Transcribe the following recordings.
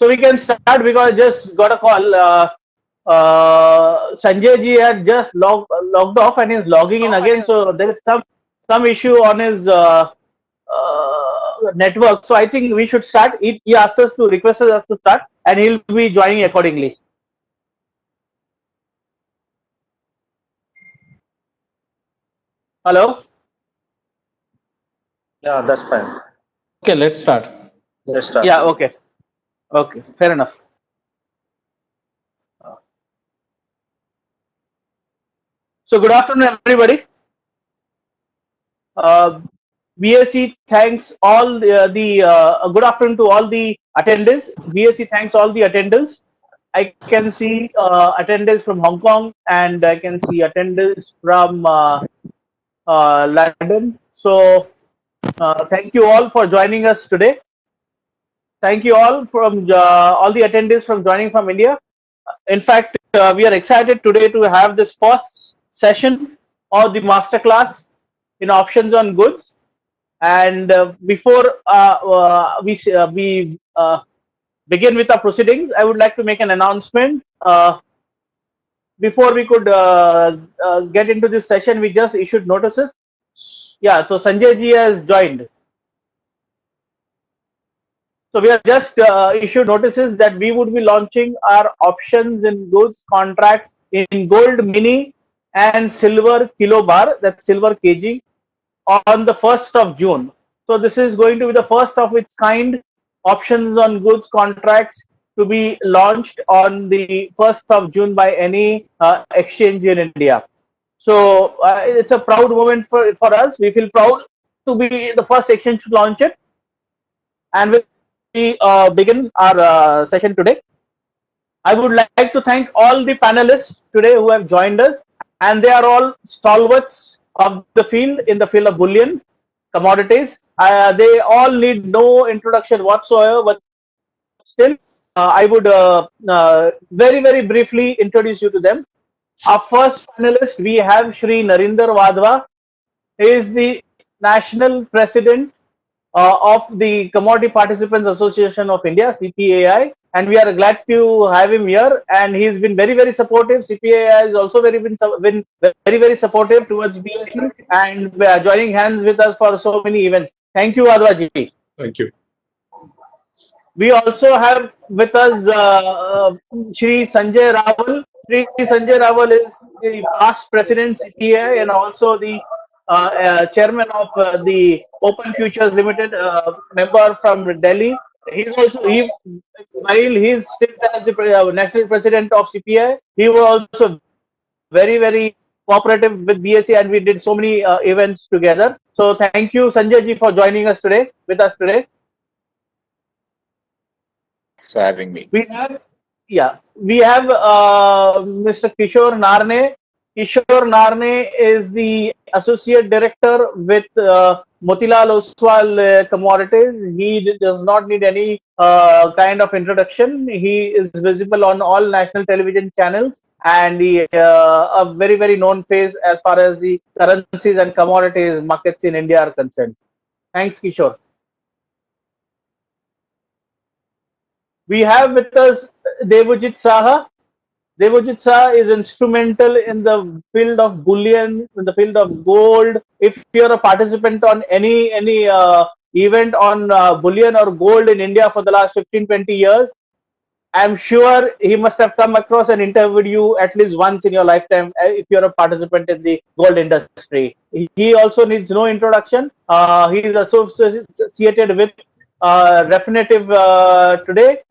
So we can start because I just got a call. Sanjay ji had just logged off and is logging in again. So there is some issue on his network. So I think we should start. He asked us to requested us to start, and he'll be joining accordingly. Hello. Yeah, that's fine. Okay, let's start. Let's start. Yeah. Okay. Okay. Fair enough. So good afternoon, everybody. BSc thanks all the good afternoon to all the attendees. BSc thanks all the attendants. I can see attendance from Hong Kong and I can see attendance from London. So thank you all for joining us today. Thank you all from all the attendees from joining from India. In fact, we are excited today to have this first session of the masterclass in options on goods. And before we begin with our proceedings, I would like to make an announcement. Before we could get into this session, we just issued notices. Yeah, so Sanjay ji has joined. So we have just issued notices that we would be launching our options in goods contracts in gold mini and silver kilobar, that's silver kg, on the 1st of June. So this is going to be the first of its kind options on goods contracts to be launched on the 1st of June by any exchange in India. So it's a proud moment for us. We feel proud to be the first exchange to launch it. And we begin our session today. I would like to thank all the panelists today who have joined us, and they are all stalwarts of the field in the field of bullion commodities. They all need no introduction whatsoever, but still I would very briefly introduce you to them. Our first panelist, we have Shri Narinder Wadhwa. He is the National President of the Commodity Participants Association of India, CPAI, and we are glad to have him here. And he's been very supportive. CPAI has also been very supportive towards BSE and joining hands with us for so many events. Thank you, Wadhwa ji. Thank you. We also have with us Shri Sanjay Raval. Shri Sanjay Raval is the past president CPAI and also the chairman of the Open Futures Limited, member from Delhi. He's also while he's still as the national president of CPI, he was also very cooperative with BSE, and we did so many events together. So thank you, Sanjay ji, for joining us today with us today. Thanks for having me. We have Mr. Kishore Narne. Kishore Narne is the associate director with Motilal Oswal Commodities. He does not need any kind of introduction. He is visible on all national television channels, and he a very known face as far as the currencies and commodities markets in India are concerned. Thanks, Kishore. We have with us Devojit Saha. Devojit Saha is instrumental in the field of bullion, in the field of gold. If you're a participant on any event on bullion or gold in India for the last 15-20 years, I'm sure he must have come across and interviewed you at least once in your lifetime if you're a participant in the gold industry. He also needs no introduction. He is associated with Refinitiv today,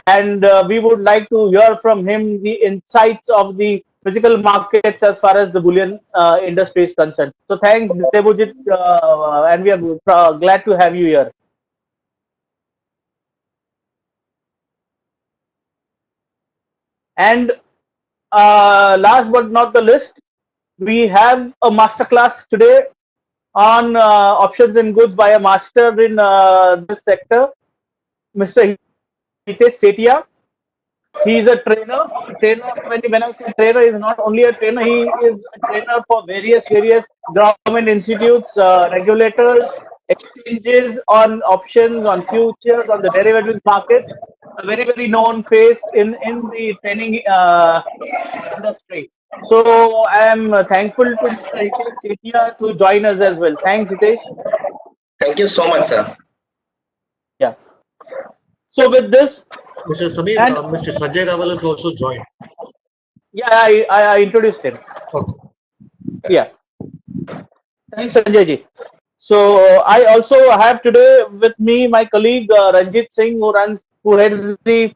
and we would like to hear from him the insights of the physical markets as far as the bullion industry is concerned. So thanks, Devojit, and we are glad to have you here. And last but not the least, we have a masterclass today on options and goods by a master in this sector, Mr. Hitesh Setia. He is a trainer. When I say trainer, he is not only a trainer, he is a trainer for various government institutes, regulators, exchanges on options, on futures, on the derivatives markets. a very known face in the training industry. So I am thankful to Mr. Hitesh Sethia to join us as well. Thanks, Hitesh. Thank you so much, sir. Yeah. So with this, Mr. Samir, and Mr. Sanjay Raval has also joined. yeah, I introduced him. Okay. Yeah. Thanks, Sanjay ji. So I also have today with me my colleague Ranjit Singh, who heads the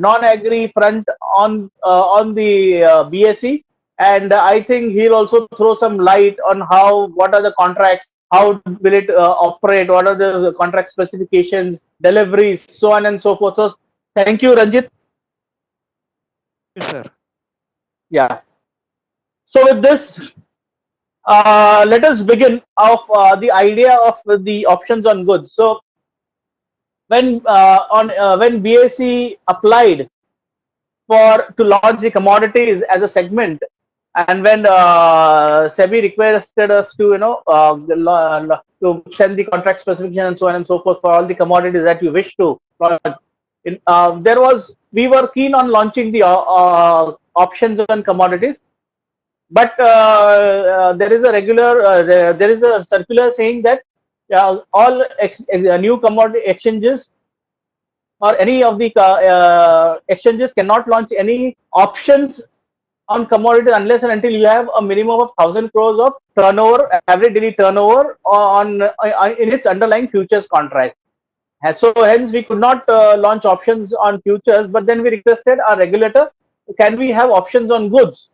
non-agri front on the BSc, and I think he'll also throw some light on what are the contracts, how will it operate, what are the contract specifications, deliveries, so on and so forth. So thank you, Ranjit. Yes, sir. Yeah. So with this, let us begin of the idea of the options on goods. So when when BSE applied to launch the commodities as a segment, and when SEBI requested us to to send the contract specification and so on and so forth for all the commodities that you wish to launch, we were keen on launching the options on commodities. But there is a circular saying that all new commodity exchanges or any of the exchanges cannot launch any options on commodities unless and until you have a minimum of 1,000 crores of turnover, average daily turnover in its underlying futures contract. So hence we could not launch options on futures, but then we requested our regulator, can we have options on goods?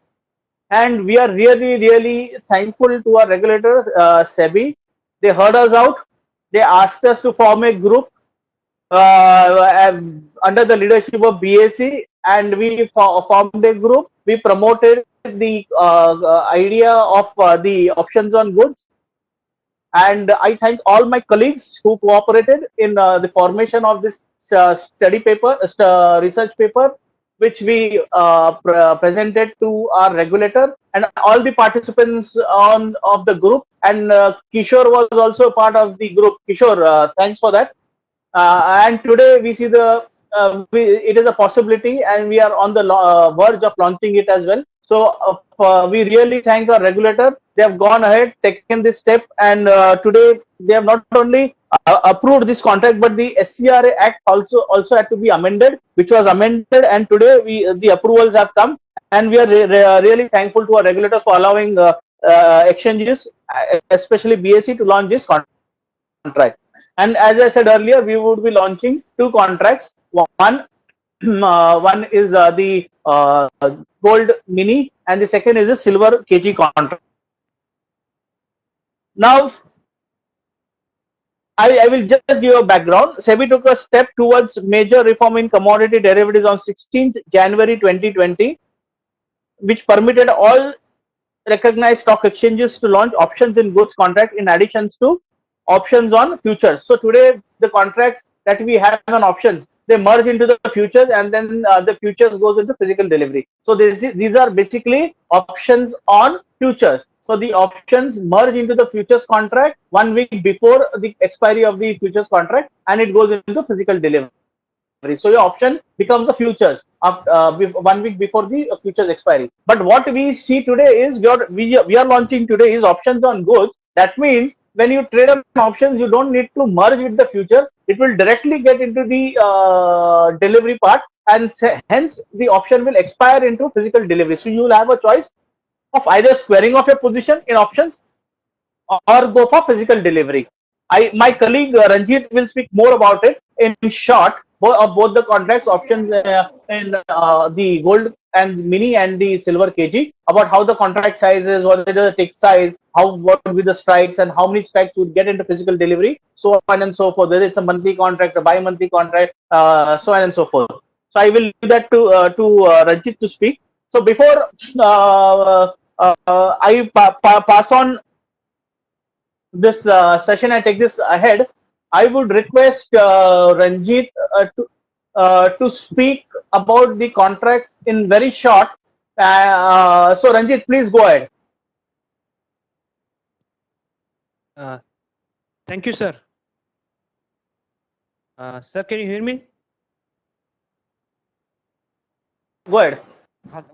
And we are really thankful to our regulator, SEBI. They heard us out. They asked us to form a group under the leadership of BSE, and we formed a group. We promoted the idea of the options on goods, and I thank all my colleagues who cooperated in the formation of this study paper, research paper, which we presented to our regulator, and all the participants of the group. And Kishore was also part of the group. Kishore, thanks for that. And today we see it is a possibility, and we are on the verge of launching it as well. So we really thank our regulator. They have gone ahead, taken this step, and today they have not only approved this contract, but the SCRA Act also had to be amended, which was amended, and today the approvals have come, and we are really thankful to our regulator for allowing exchanges, especially BSE, to launch this contract. And as I said earlier, we would be launching two contracts. One is the gold mini, and the second is the silver KG contract. Now, I will just give a background. SEBI took a step towards major reform in commodity derivatives on 16th January 2020, which permitted all recognized stock exchanges to launch options in goods contract in addition to options on futures. So today the contracts that we have on options, they merge into the futures, and then the futures goes into physical delivery. So these are basically options on futures. So the options merge into the futures contract 1 week before the expiry of the futures contract, and it goes into physical delivery. So your option becomes the futures after 1 week before the futures expiry. But what we see today is we are launching today is options on goods. That means when you trade on options, you don't need to merge with the future. It will directly get into the delivery part, and hence the option will expire into physical delivery. So you will have a choice of either squaring off your position in options or go for physical delivery. My colleague Ranjit will speak more about it in short of both the contracts options in the gold and mini and the silver KG, about how the contract sizes, what is the tick size, what would be the strikes, and how many strikes would get into physical delivery, so on and so forth. Whether it's a monthly contract, a bi-monthly contract, so on and so forth. So I will leave that to Ranjit to speak. So before I pass on this session and take this ahead, I would request Ranjit to speak about the contracts in very short. So Ranjit, please go ahead. Thank you, sir. Sir, can you hear me? Go ahead. Hello.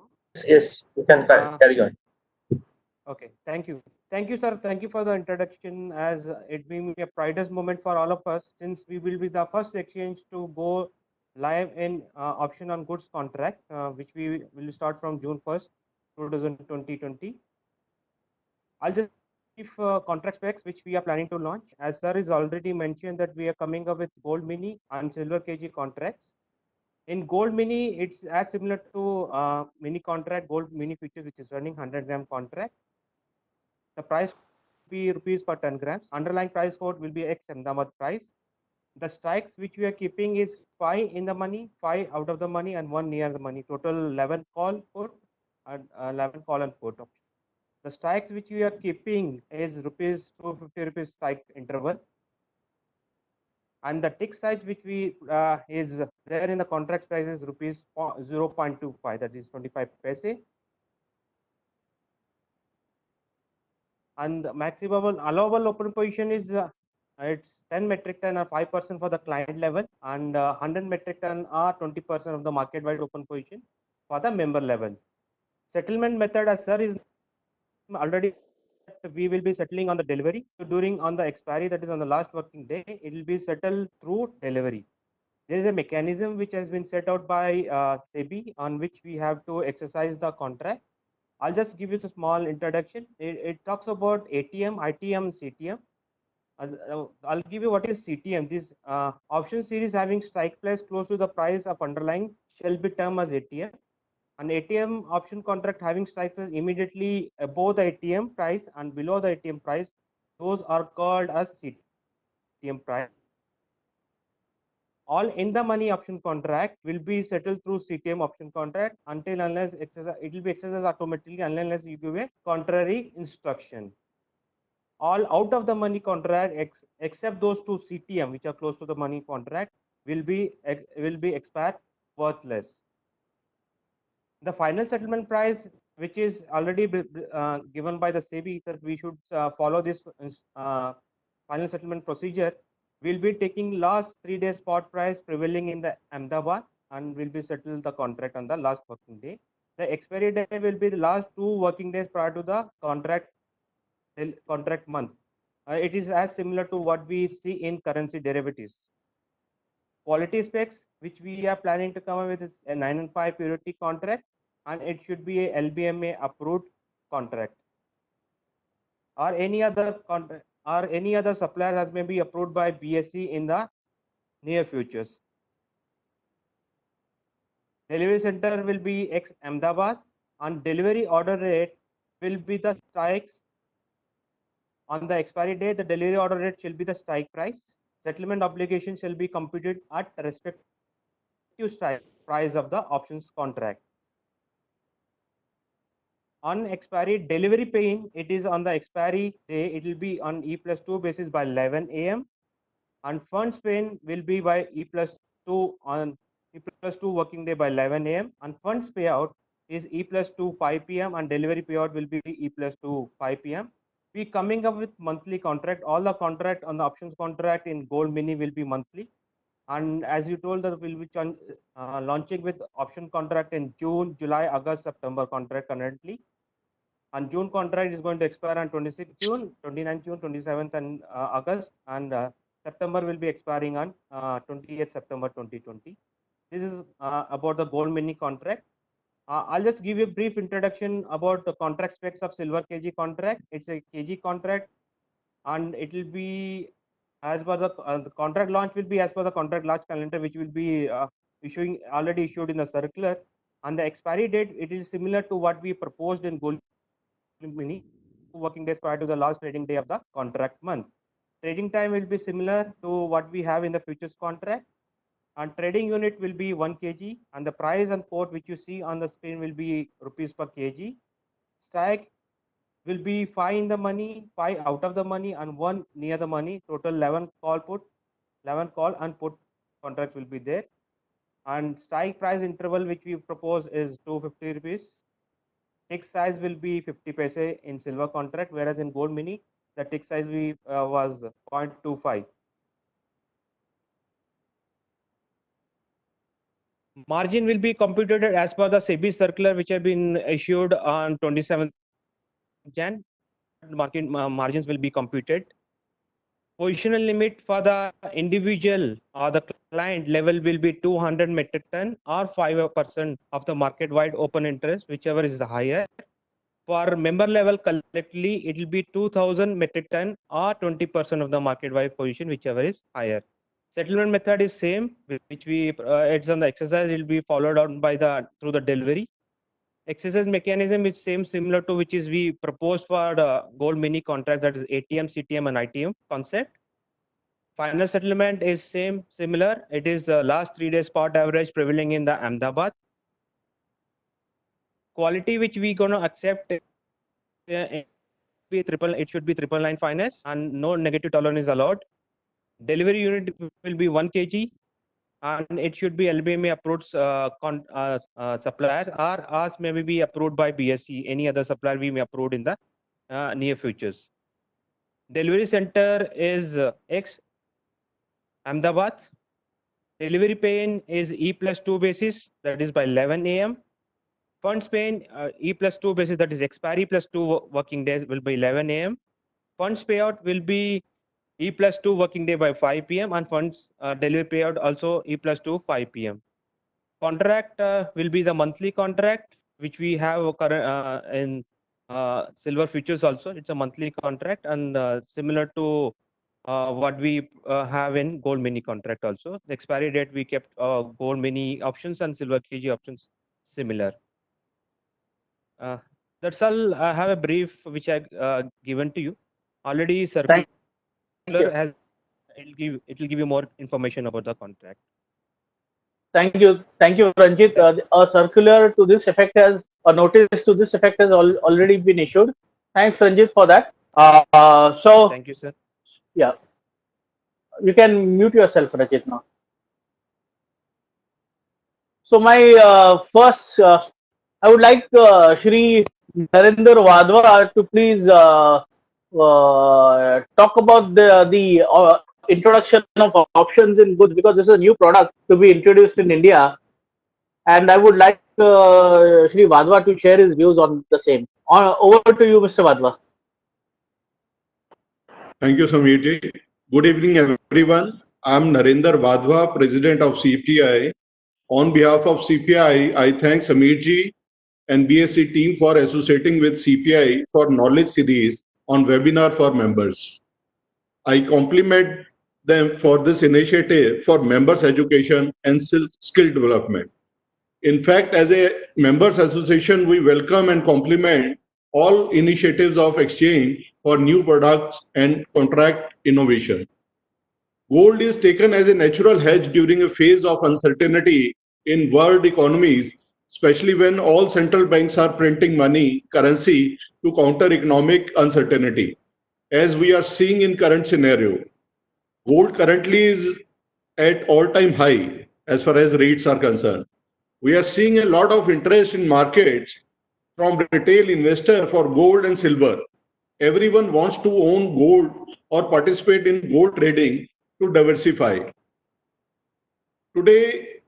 Yes, you can carry on. Okay, thank you. Thank you, sir. Thank you for the introduction. As it being a proudest moment for all of us, since we will be the first exchange to go live in option on goods contract, which we will start from June 1st, 2020. I'll just give contract specs which we are planning to launch. As sir is already mentioned that we are coming up with gold mini and silver KG contracts. In gold mini, it's as similar to mini contract, gold mini futures, which is running 100-gram contract. The price will be rupees per 10 grams. Underlying price code will be X Ahmedabad price. The strikes which we are keeping is 5 in the money, 5 out of the money, and 1 near the money. Total 11 call put and 11 call and put option. The strikes which we are keeping is rupees 250 rupees strike interval. And the tick size which we is there in the contract price is rupees 0.25, that is 25 paise. And the maximum allowable open position is it's 10 metric ton or 5% for the client level, and 100 metric ton or 20% of the market wide open position for the member level. Settlement method, as sir is already, we will be settling on the delivery. So during on the expiry, that is on the last working day, it will be settled through delivery. There is a mechanism which has been set out by SEBI on which we have to exercise the contract. I'll just give you a small introduction. It talks about ATM, ITM, CTM. I'll give you what is CTM. This option series having strike price close to the price of underlying shall be termed as ATM. An ATM option contract having strike price immediately above the ATM price and below the ATM price, those are called as CTM price. All in the money option contract will be settled through CTM option contract until unless it will be exercised automatically unless you give a contrary instruction. All out of the money contract except those two CTM which are close to the money contract will be expired worthless. The final settlement price, which is already given by the SEBI, that we should follow this final settlement procedure. We'll be taking last 3 days spot price prevailing in the Ahmedabad and will be settled the contract on the last working day. The expiry day will be the last 2 working days prior to the contract month. It is as similar to what we see in currency derivatives. Quality specs, which we are planning to come up with, is a 9 and 5 purity contract, and it should be a LBMA approved contract, or any other contract, or any other supplier has may be approved by BSE in the near futures. Delivery center will be ex Ahmedabad, and delivery order rate will be the strikes. On the expiry date, the delivery order rate shall be the strike price. Settlement obligation shall be computed at respective strike price of the options contract. On expiry delivery paying, it is on the expiry day, it will be on E+2 basis by 11 a.m. and funds paying will be by E+2 on E+2 working day by 11 a.m. and funds payout is E+2 5 p.m. and delivery payout will be E+2 5 p.m. We coming up with monthly contract. All the contract on the options contract in gold mini will be monthly. And as you told that we'll be launching with option contract in June, July, August, September contract currently. And June contract is going to expire on 26th June, 29th June, 27th and August, and September will be expiring on 28th September 2020. This is about the gold mini contract. I'll just give you a brief introduction about the contract specs of silver KG contract. It's a KG contract, and it will be as per the contract launch will be as per the contract launch calendar, which will be already issued in the circular. And the expiry date, it is similar to what we proposed in gold mini, 2 working days prior to the last trading day of the contract month. Trading time will be similar to what we have in the futures contract, and trading unit will be 1 kg, and the price and port which you see on the screen will be rupees per kg. Strike will be 5 in the money, 5 out of the money, and 1 near the money. Total 11 call and put contracts will be there. And strike price interval which we propose is 250 rupees. Tick size will be 50 paise in silver contract, whereas in gold mini the tick size was 0.25. Margin will be computed as per the SEBI circular, which have been issued on 27th Jan. Market margins will be computed. Positional limit for the individual or the client level will be 200 metric ton or 5% of the market wide open interest, whichever is the higher. For member level collectively, it will be 2000 metric ton or 20% of the market wide position, whichever is higher. Settlement method is same, which we it's on the exercise. It will be followed on by the through the delivery. Exercise mechanism is similar to which is we proposed for the gold mini contract, that is ATM, CTM, and ITM concept. Final settlement is similar. It is last 3 days spot average prevailing in the Ahmedabad. Quality which we gonna accept, it should be 999 finance and no negative tolerance is allowed. Delivery unit will be 1 kg and it should be LBMA approved suppliers, or ours may be approved by BSE. Any other supplier we may approve in the near futures. Delivery center is X Ahmedabad. Delivery paying is E+2 basis, that is by 11 a.m. Funds paying E+2 basis, that is expiry plus 2 working days, will be 11 a.m. Funds payout will be E+2 working day by 5 p.m. and funds delivery payout also E+2 5 p.m. Contract will be the monthly contract, which we have current in silver futures also. It's a monthly contract and similar to what we have in gold mini contract also. The expiry date we kept gold mini options and silver KG options similar. That's all. I have a brief which I given to you. Already circular has it will give you more information about the contract. Thank you, Ranjit. A circular to this effect has a notice to this effect has already been issued. Thanks, Ranjit, for that. So thank you, sir. Yeah, you can mute yourself, Ranjit, now. So my first, I would like Shri Narendra Wadhwa to please talk about the introduction of options in goods, because this is a new product to be introduced in India, and I would like Shri Wadhwa to share his views on the same. Over to you, Mr. Wadhwa. Thank you, Sameerji. Good evening, everyone. I am Narendra Wadhwa, President of CPI. On behalf of CPI, I thank Sameerji and BSE team for associating with CPI for Knowledge Series on webinar for members. I compliment them for this initiative for members' education and skill development. In fact, as a members' association, we welcome and compliment all initiatives of exchange for new products and contract innovation. Gold is taken as a natural hedge during a phase of uncertainty in world economies, especially when all central banks are printing money, currency to counter economic uncertainty. As we are seeing in current scenario, gold currently is at all-time high as far as rates are concerned. We are seeing a lot of interest in markets from retail investor for gold and silver. Everyone wants to own gold or participate in gold trading to diversify. Today,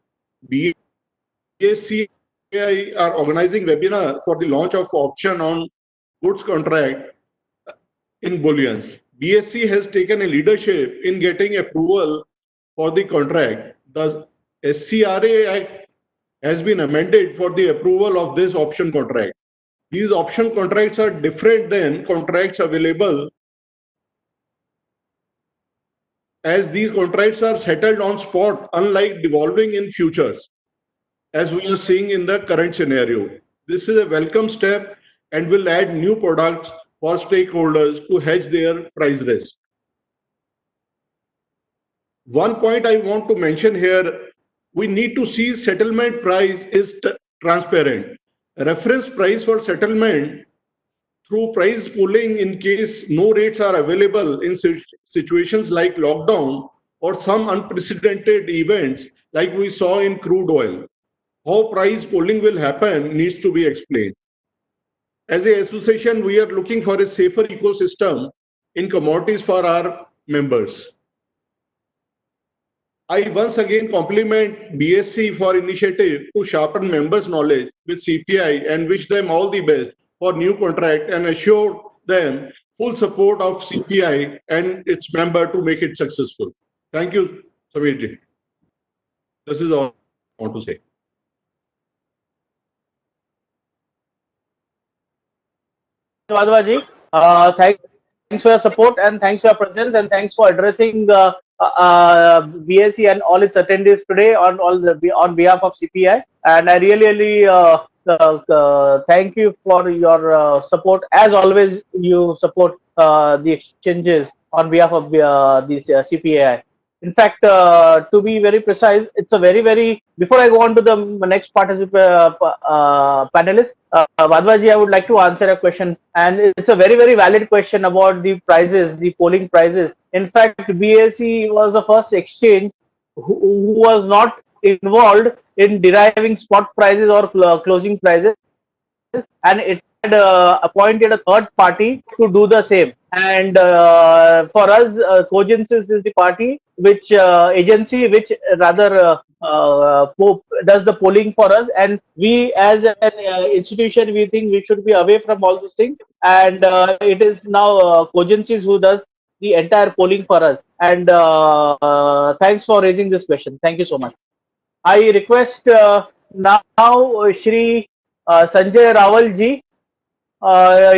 BSE are organizing webinar for the launch of option on goods contract in bullions. BSE has taken a leadership in getting approval for the contract. The SCRA Act has been amended for the approval of this option contract. These option contracts are different than contracts available, as these contracts are settled on spot, unlike devolving in futures, as we are seeing in the current scenario. This is a welcome step and will add new products for stakeholders to hedge their price risk. One point I want to mention here, we need to see settlement price is transparent. Reference price for settlement through price pooling in case no rates are available in situations like lockdown or some unprecedented events like we saw in crude oil. How price pooling will happen needs to be explained. As an association, we are looking for a safer ecosystem in commodities for our members. I once again compliment BSC for initiative to sharpen members' knowledge with CPI and wish them all the best for new contract and assure them full support of CPI and its member to make it successful. Thank you, Samirji. This is all I want to say. Vadhva ji, thanks for your support and thanks for your presence and thanks for addressing BSE and all its attendees today on behalf of CPI. And I really thank you for your support. As always, you support the exchanges on behalf of this CPI. In fact, to be very precise, it's a very, before I go on to the next participant panelist, Vadhva ji, I would like to answer a question, and it's a very valid question about the prices, the polling prices. In fact, BSE was the first exchange who was not involved in deriving spot prices or closing prices, and it had appointed a third party to do the same. And for us, Cogensis is the party which agency which rather does the polling for us, and we as an institution, we think we should be away from all those things, and it is now Cogensis who does the entire polling for us. And thanks for raising this question. Thank you so much. I request now Shri Sanjay Rawal ji.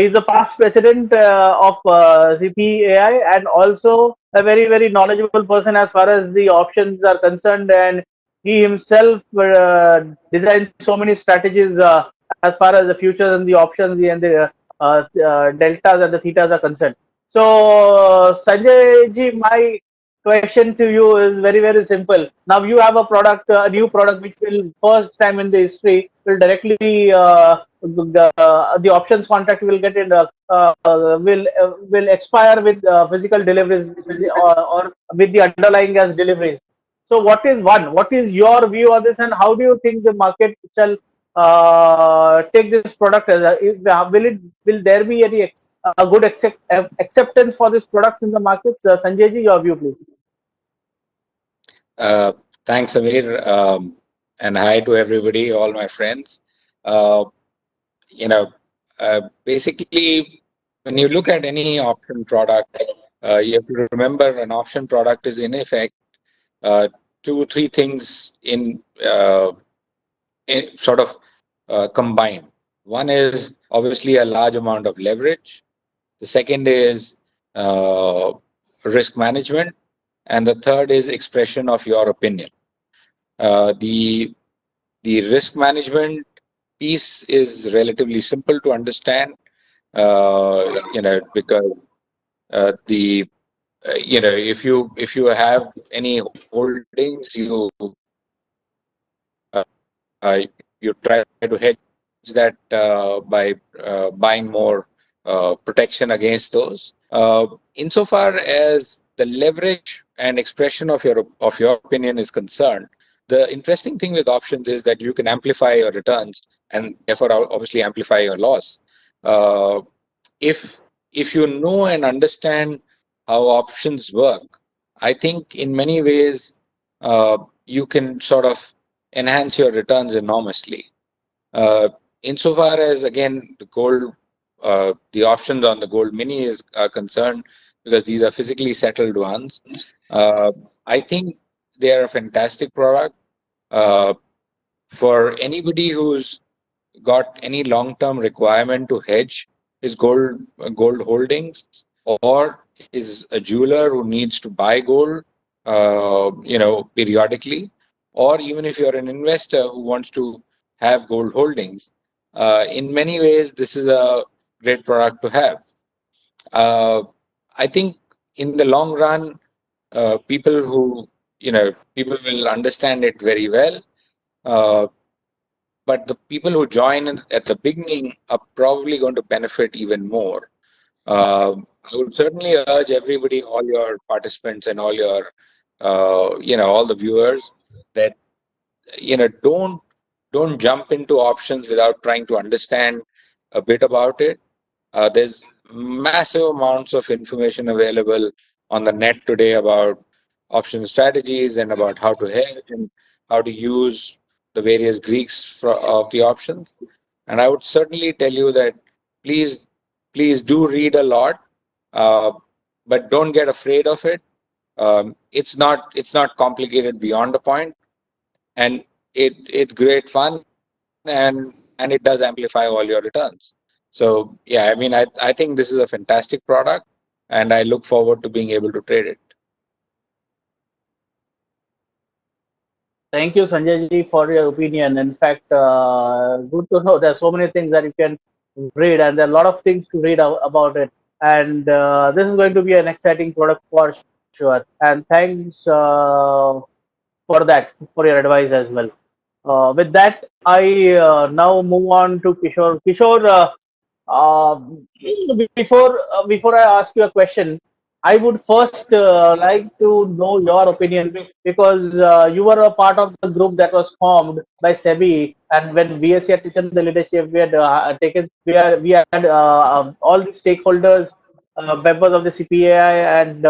He's a past president of CPAI and also a very knowledgeable person as far as the options are concerned, and he himself designs so many strategies as far as the futures and the options and the deltas and the thetas are concerned. So Sanjay ji, my question to you is very simple. Now you have a product, a new product, which will first time in the history will directly the options contract will get in will expire with physical deliveries or with the underlying as deliveries. So what is your view on this, and how do you think the market shall take this product as will there be any good acceptance for this product in the markets? Sanjay ji, your view please. Thanks, Amir, and hi to everybody, all my friends. Basically, when you look at any option product, you have to remember an option product is in effect 2-3 things in sort of combined. One is obviously a large amount of leverage. The second is risk management, and the third is expression of your opinion. The risk management piece is relatively simple to understand, because if you have any holdings, you try to hedge that by buying more protection against those. Insofar as the leverage and expression of your opinion is concerned, the interesting thing with options is that you can amplify your returns and therefore obviously amplify your loss. If you know and understand how options work, I think in many ways you can sort of enhance your returns enormously. Insofar as, again, the gold, the options on the gold mini is concerned, because these are physically settled ones, I think they are a fantastic product for anybody who's got any long-term requirement to hedge his gold holdings, or is a jeweler who needs to buy gold, periodically, or even if you're an investor who wants to have gold holdings. In many ways, this is a great product to have. I think in the long run, people will understand it very well. But the people who join at the beginning are probably going to benefit even more. I would certainly urge everybody, all your participants and all your, all the viewers, that don't jump into options without trying to understand a bit about it. There's massive amounts of information available on the net today about option strategies and about how to hedge and how to use the various Greeks of the options. And I would certainly tell you that please, please do read a lot, but don't get afraid of it. It's not complicated beyond a point, and it's great fun, and it does amplify all your returns. So yeah, I mean, I think this is a fantastic product, and I look forward to being able to trade it. Thank you, Sanjay ji, for your opinion. In fact, good to know there's so many things that you can read, and there are a lot of things to read about it. And this is going to be an exciting product for sure. And thanks for that, for your advice as well. With that, I now move on to Kishore. Kishore, uh, before I ask you a question, I would first like to know your opinion because you were a part of the group that was formed by SEBI, and when BSE had taken the leadership, we had all the stakeholders, members of the CPAI and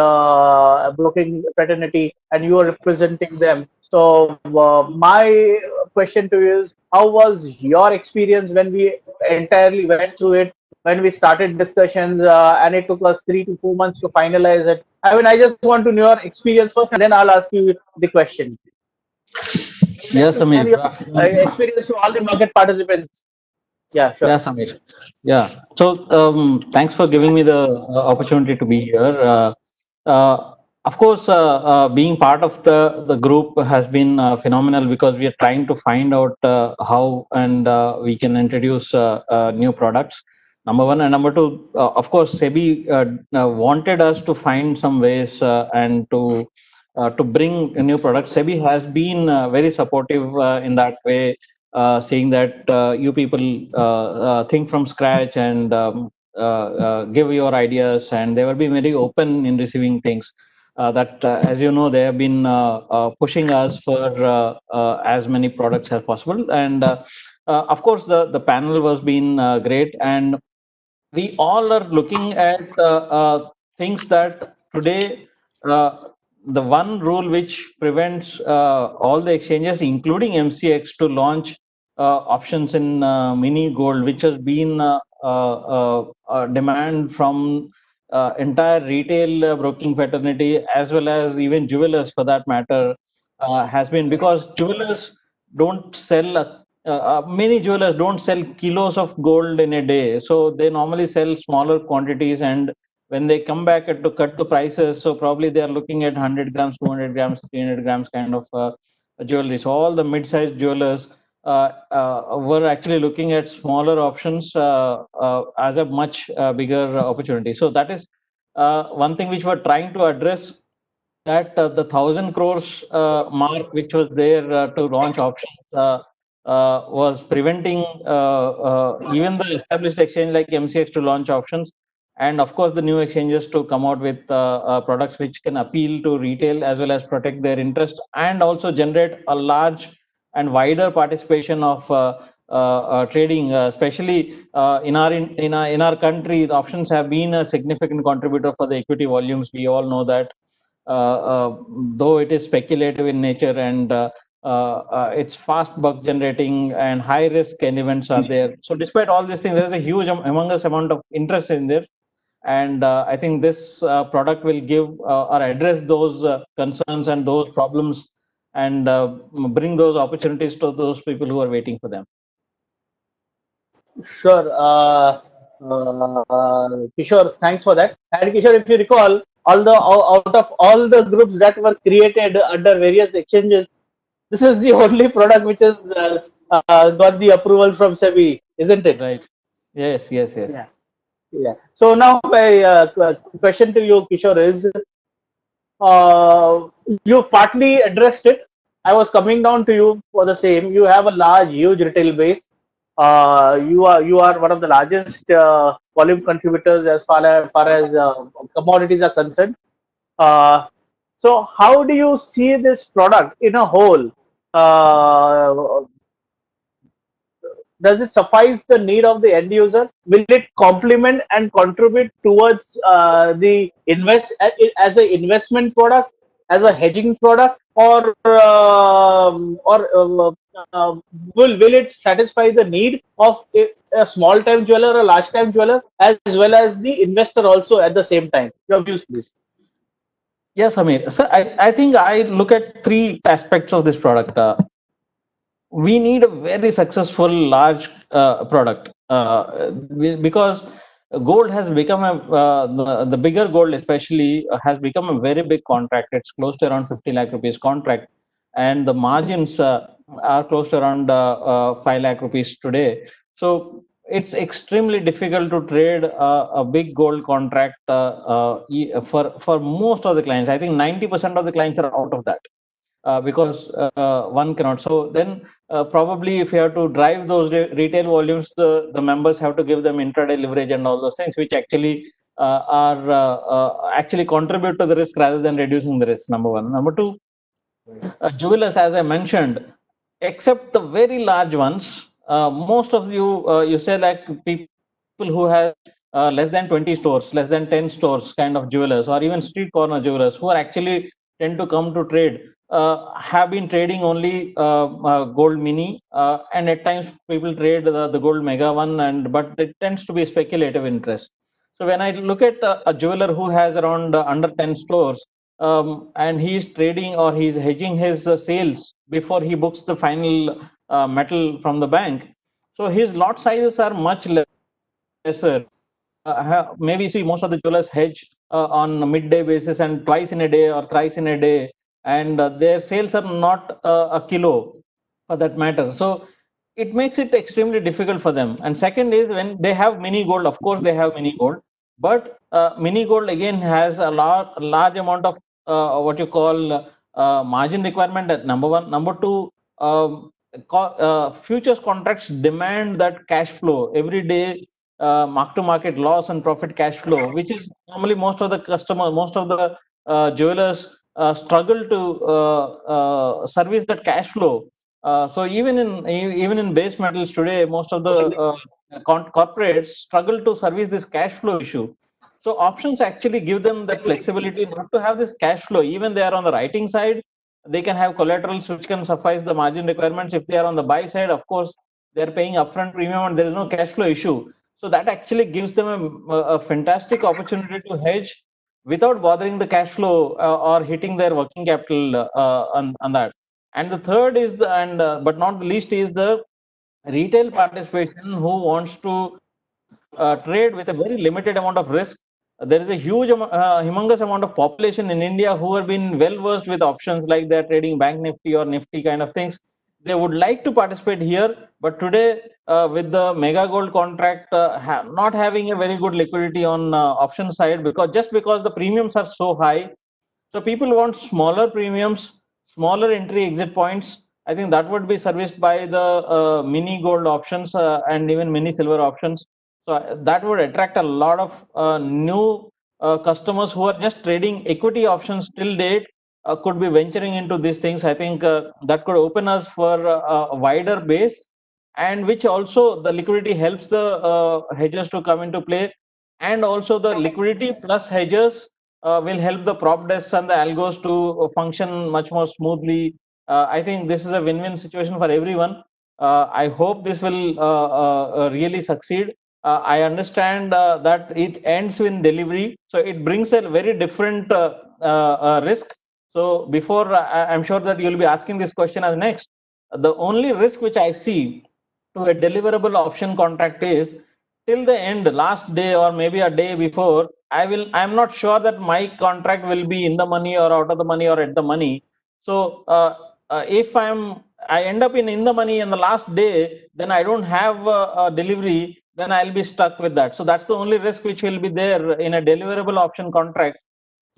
broking fraternity, and you were representing them. So my question to you is, how was your experience when we entirely went through it? When we started discussions and it took us 3 to 4 months to finalize it. I mean, I just want to know your experience first, and then I'll ask you the question. Yes, Samir. Your experience to all the market participants. Yeah, sure. Yeah, Samir. Yeah. So, thanks for giving me the opportunity to be here. Of course, being part of the group has been phenomenal because we are trying to find out how and we can introduce new products. Number one, and number two, of course, SEBI wanted us to find some ways and to bring new products. SEBI has been very supportive in that way, saying that you people think from scratch and give your ideas, and they will be very open in receiving things. That, as you know, they have been pushing us for as many products as possible. And of course, the panel was been great, and we all are looking at things that today the one rule which prevents all the exchanges, including MCX, to launch options in mini gold, which has been a demand from entire retail broking fraternity as well as even jewelers for that matter, has been because jewelers don't sell many jewelers don't sell kilos of gold in a day, so they normally sell smaller quantities, and when they come back to cut the prices, so probably they are looking at 100 grams, 200 grams, 300 grams kind of jewelry. So all the mid-sized jewelers were actually looking at smaller options as a much bigger opportunity. So that is one thing which we're trying to address, that the 1,000 crores mark which was there to launch options was preventing even the established exchange like MCX to launch options, and of course the new exchanges to come out with products which can appeal to retail as well as protect their interest and also generate a large and wider participation of trading, especially in our country. The options have been a significant contributor for the equity volumes. We all know that, though it is speculative in nature and it's fast buck generating and high risk events are there. So despite all these things, there's a huge humongous amount of interest in there. And I think this product will give or address those concerns and those problems and bring those opportunities to those people who are waiting for them. Sure. Kishore, thanks for that. And Kishore, if you recall, out of all the groups that were created under various exchanges, this is the only product which has got the approval from SEBI, isn't it? Right. Yes. Yeah. Yeah. So now my question to you, Kishore, is you partly addressed it. I was coming down to you for the same. You have a huge retail base. You are one of the largest volume contributors as far as commodities are concerned. So how do you see this product in a whole? Does it suffice the need of the end user? Will it complement and contribute towards the as an investment product, as a hedging product, or will it satisfy the need of a small time jeweler, a large time jeweler, as well as the investor also at the same time? Your views, please. Yes, Amir. So I think I look at three aspects of this product. We need a very successful large product because gold has become the bigger gold especially has become a very big contract. It's close to around 50 lakh rupees contract, and the margins are close to around 5 lakh rupees today. So it's extremely difficult to trade a big gold contract for most of the clients. I think 90% of the clients are out of that. Because one cannot. So then probably if you have to drive those retail volumes, the members have to give them intraday leverage and all those things, which actually actually contribute to the risk rather than reducing the risk. Number one. Number two, jewelers, as I mentioned, except the very large ones, most of you say like people who have less than 20 stores, less than 10 stores kind of jewelers, or even street corner jewelers who are actually tend to come to trade, have been trading only gold mini, and at times people trade the gold mega one, but it tends to be speculative interest. So when I look at a jeweler who has around under 10 stores, and he's trading or he's hedging his sales before he books the final metal from the bank, so his lot sizes are much lesser. Maybe see most of the jewelers hedge on a midday basis and twice in a day or thrice in a day, and their sales are not a kilo for that matter. So it makes it extremely difficult for them. And second is when they have mini gold, of course they have mini gold, but mini gold again has a large amount of what you call margin requirement at number one. Number two, futures contracts demand that cash flow every day, mark to market loss and profit cash flow, which is normally most of the customers, most of the jewelers struggle to service that cash flow. So even in base metals today, most of the corporates struggle to service this cash flow issue. So options actually give them that flexibility not to have this cash flow. Even they are on the writing side, they can have collaterals which can suffice the margin requirements. If they are on the buy side, of course, they are paying upfront premium and there is no cash flow issue. So that actually gives them a fantastic opportunity to hedge without bothering the cash flow or hitting their working capital on that. And the third is but not the least is the retail participation who wants to trade with a very limited amount of risk. There is a humongous amount of population in India who have been well versed with options, like they're trading bank nifty or nifty kind of things. They would like to participate here, but today with the mega gold contract not having a very good liquidity on option side, because the premiums are so high, so people want smaller premiums, smaller entry exit points. I think that would be serviced by the mini gold options and even mini silver options. So that would attract a lot of new customers who are just trading equity options till date, could be venturing into these things. I think that could open us for a wider base, and which also the liquidity helps the hedgers to come into play, and also the liquidity plus hedgers will help the prop desks and the algos to function much more smoothly. I think this is a win-win situation for everyone. I hope this will really succeed. I understand that it ends in delivery, so it brings a very different risk. So before, I'm sure that you'll be asking this question as next. The only risk which I see to a deliverable option contract is till the end, last day or maybe a day before, I'm not sure that my contract will be in the money or out of the money or at the money. So if I end up in the money in the last day, then I don't have a delivery, then I'll be stuck with that. So that's the only risk which will be there in a deliverable option contract.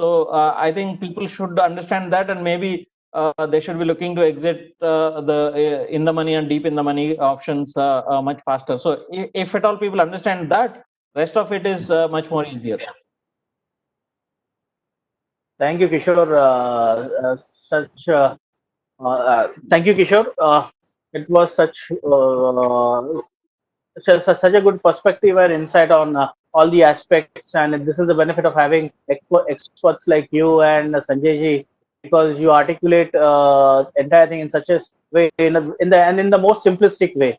So I think people should understand that, and maybe they should be looking to exit the in the money and deep in the money options much faster. So if at all people understand that, rest of it is much more easier. Thank you, Kishore. Thank you, Kishore. It was such a good perspective and insight on all the aspects, and this is the benefit of having experts like you and Sanjay ji because you articulate entire thing in such a way, in the most simplistic way.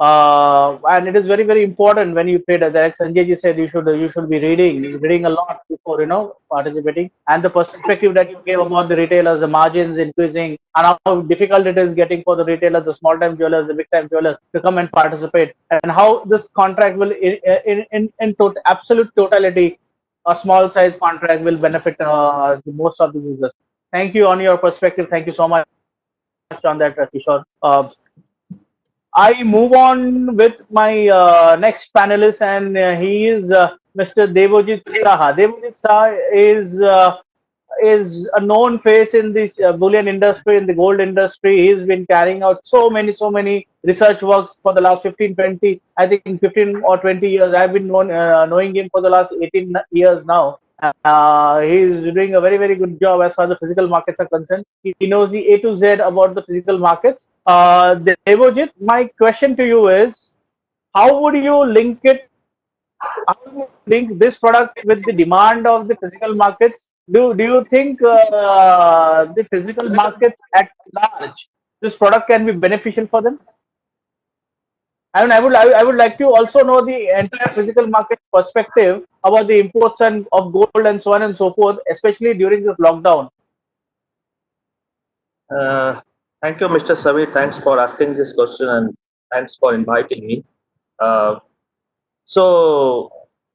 And it is very, very important when you trade. Like Sanjay ji said, you should be reading a lot before participating. And the perspective that you gave about the retailers, the margins increasing, and how difficult it is getting for the retailers, the small time jewelers, the big time jewelers to come and participate, and how this contract will, absolute totality, a small size contract will benefit most of the users. Thank you on your perspective. Thank you so much on that, Kishore. I move on with my next panelist, and he is Mr. Devojit Saha. Devojit Saha is a known face in this bullion industry, in the gold industry. He's been carrying out so many research works for the last 15, 20, I think 15 or 20 years. I've been knowing him for the last 18 years now. He's doing a very, very good job as far as the physical markets are concerned. He knows the A to Z about the physical markets. Devojit, my question to you is, how would you link it? How do you link this product with the demand of the physical markets? Do you think the physical markets at large, this product can be beneficial for them? And I would like to also know the entire physical market perspective about the imports and of gold and so on and so forth, especially during this lockdown. Thank you, Mr. Savi. Thanks for asking this question and thanks for inviting me. So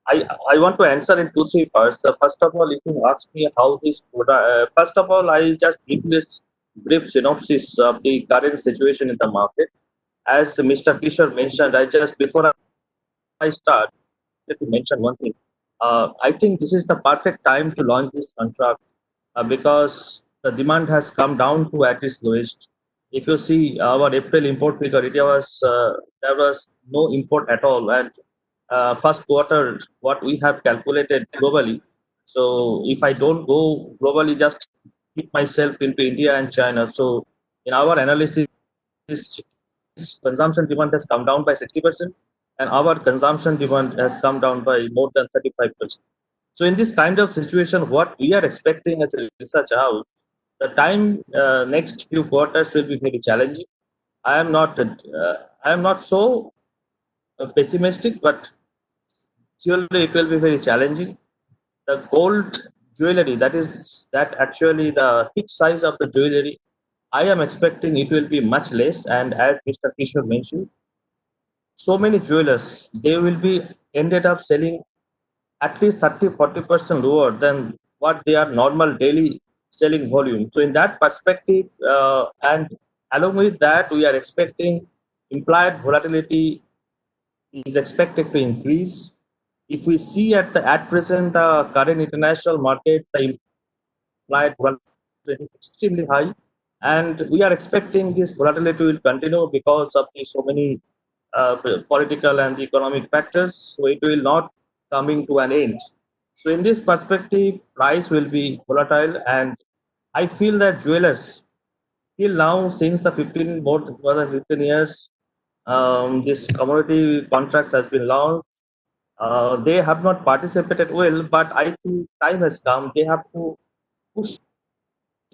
I want to answer in 2-3 parts. First of all, if you ask me how this product, first of all, I'll just give this brief synopsis of the current situation in the market. As Mr. Kishore mentioned, before I start, let me mention one thing. I think this is the perfect time to launch this contract because the demand has come down to at its lowest. If you see our April import figure, there was no import at all, and first quarter what we have calculated globally. So if I don't go globally, just keep myself into India and China. So in our analysis, consumption demand has come down by 60%, and our consumption demand has come down by more than 35%. So in this kind of situation, what we are expecting as a research house, the time next few quarters will be very challenging. I am not so pessimistic, but surely it will be very challenging. The gold jewelry, that actually the tick size of the jewelry, I am expecting it will be much less. And as Mr. Kishore mentioned, so many jewelers, they will be ended up selling at least 30-40% lower than what they are normal daily selling volume. So in that perspective, and along with that, we are expecting implied volatility is expected to increase. If we see at present the current international market, the implied volatility is extremely high, and we are expecting this volatility will continue because of the so many political and economic factors. So it will not coming to an end. So in this perspective, price will be volatile, and I feel that jewelers till now, since the more than 15 years, this commodity contracts has been launched. They have not participated well, but I think time has come. They have to push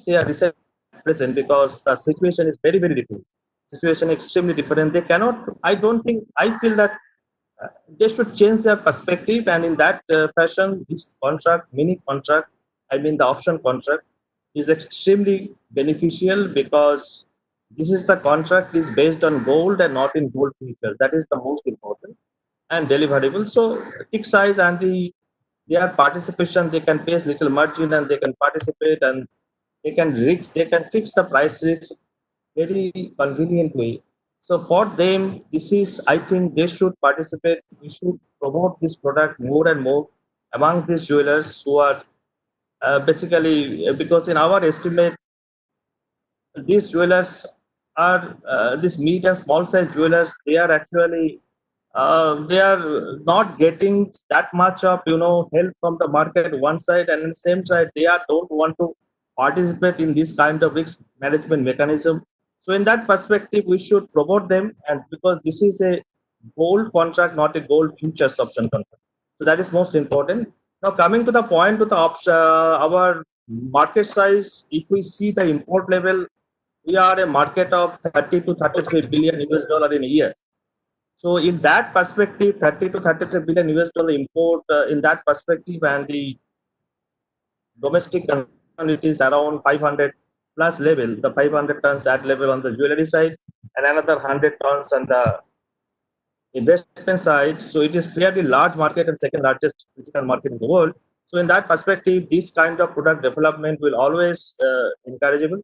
their research present because the situation is very, very different. Situation extremely different. They cannot. I don't think. I feel that they should change their perspective, and in that fashion, this mini contract, I mean the option contract, is extremely beneficial because this is the contract is based on gold and not in gold futures. That is the most important and deliverable. So tick size and their participation, they can place little margin and they can participate, and they can fix the price risks very convenient way. So for them, I think they should participate. We should promote this product more and more among these jewelers who are basically, because in our estimate, these jewelers are these mid and small size jewelers. They are actually they are not getting that much of help from the market one side, and on the same side they don't want to participate in this kind of risk management mechanism. So in that perspective, we should promote them, and because this is a gold contract, not a gold futures option contract. So that is most important. Now coming to the point with our market size, if we see the import level, we are a market of 30 to 33 billion US dollar in a year. So in that perspective, 30 to 33 billion US dollar import in that perspective, and the domestic consumption, it is around 500 plus level, the 500 tons that level on the jewelry side, and another 100 tons on the investment side. So it is fairly large market and second largest physical market in the world. So in that perspective, this kind of product development will always encourageable,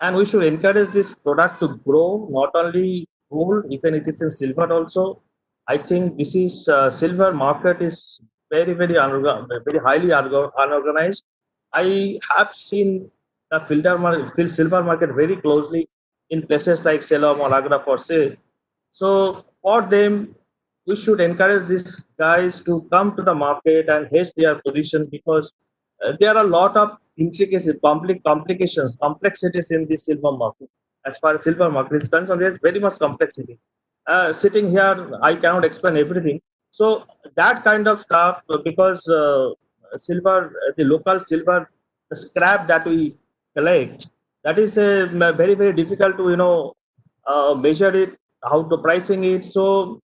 and we should encourage this product to grow not only gold, even it is in silver also. I think this is silver market is very highly unorganized. I have seen the silver market very closely in places like Salem or Agra for sale. So for them, we should encourage these guys to come to the market and hedge their position, because there are a lot of intricacies, complications, complexities in the silver market. As far as silver market is concerned, there's very much complexity. Sitting here, I cannot explain everything. So that kind of stuff, because silver, the local silver scrap that we collect, that is a very difficult to measure it, how to pricing it. So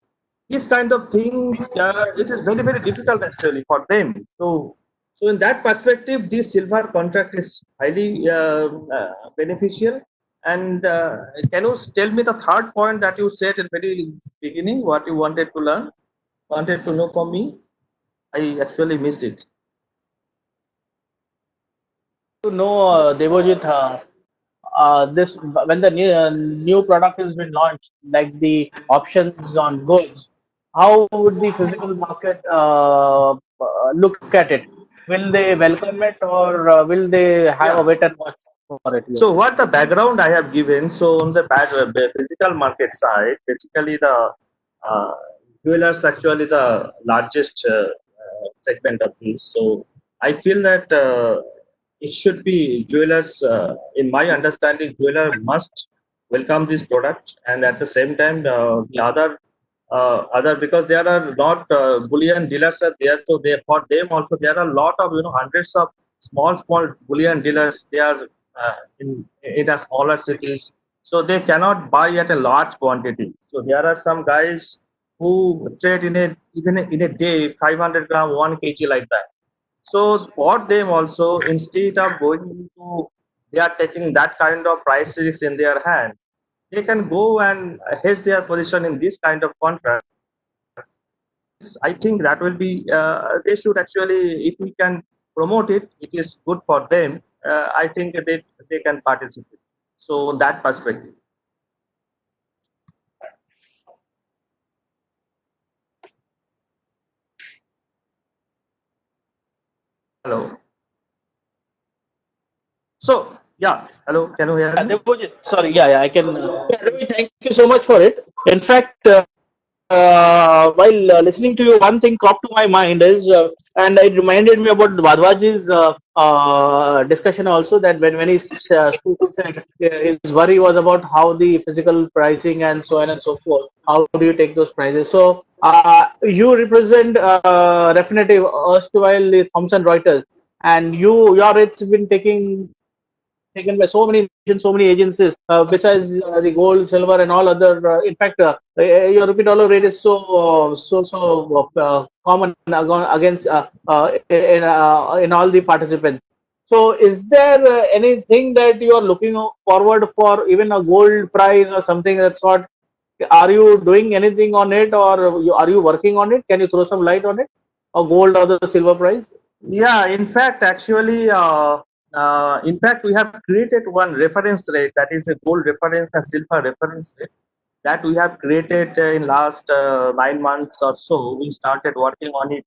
this kind of thing, it is very difficult actually for them. So in that perspective, this silver contract is highly beneficial. And can you tell me the third point that you said in very beginning, what you wanted to learn, wanted to know from me? I actually missed it. To know, Devojit, this when the new product has been launched, like the options on goods, how would the physical market look at it? Will they welcome it, or will they have Yeah. a wait and watch for it? So what the background I have given, so on the physical market side, basically the uh, jewelers actually the largest segment of this. So I feel that it should be jewelers, in my understanding, jeweler must welcome this product, and at the same time the other, because there are not bullion dealers are there, so they, for them also there are a lot of hundreds of small bullion dealers. They are in a smaller cities, so they cannot buy at a large quantity. So there are some guys who trade in a even in a day 500 gram, 1 kg like that. So for them also, instead of going into, they are taking that kind of price risk in their hand, they can go and hedge their position in this kind of contract. I think that will be, they should actually, if we can promote it, it is good for them. I think they can participate. So that perspective. Hello. So yeah, hello. Can you hear me? Devojit, sorry, yeah, I can. Devojit, thank you so much for it. In fact, while listening to you, one thing cropped to my mind is, and it reminded me about Vadwaji's discussion also, that when he said his worry was about how the physical pricing and so on and so forth. How do you take those prices? So you represent Refinitiv, erstwhile the Thomson Reuters, and your rates have been taken by so many agencies, besides the gold, silver, and all other. In fact, your rupee dollar rate is so common against in all the participants. So, is there anything that you are looking forward for, even a gold price or something that sort? Are you doing anything on it, or are you working on it? Can you throw some light on it, or gold or the silver price? Yeah, in fact, actually, in fact, we have created one reference rate, that is a gold reference and silver reference rate, that we have created in last 9 months or so. We started working on it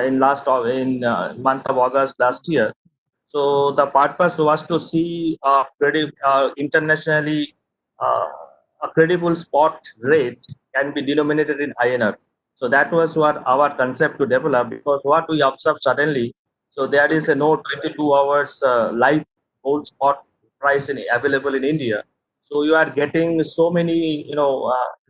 in month of August last year. So the purpose was to see internationally uh, a credible spot rate can be denominated in INR. So that was what our concept to develop, because what we observed suddenly, so there is a no 22 hours live gold spot price available in India. So you are getting so many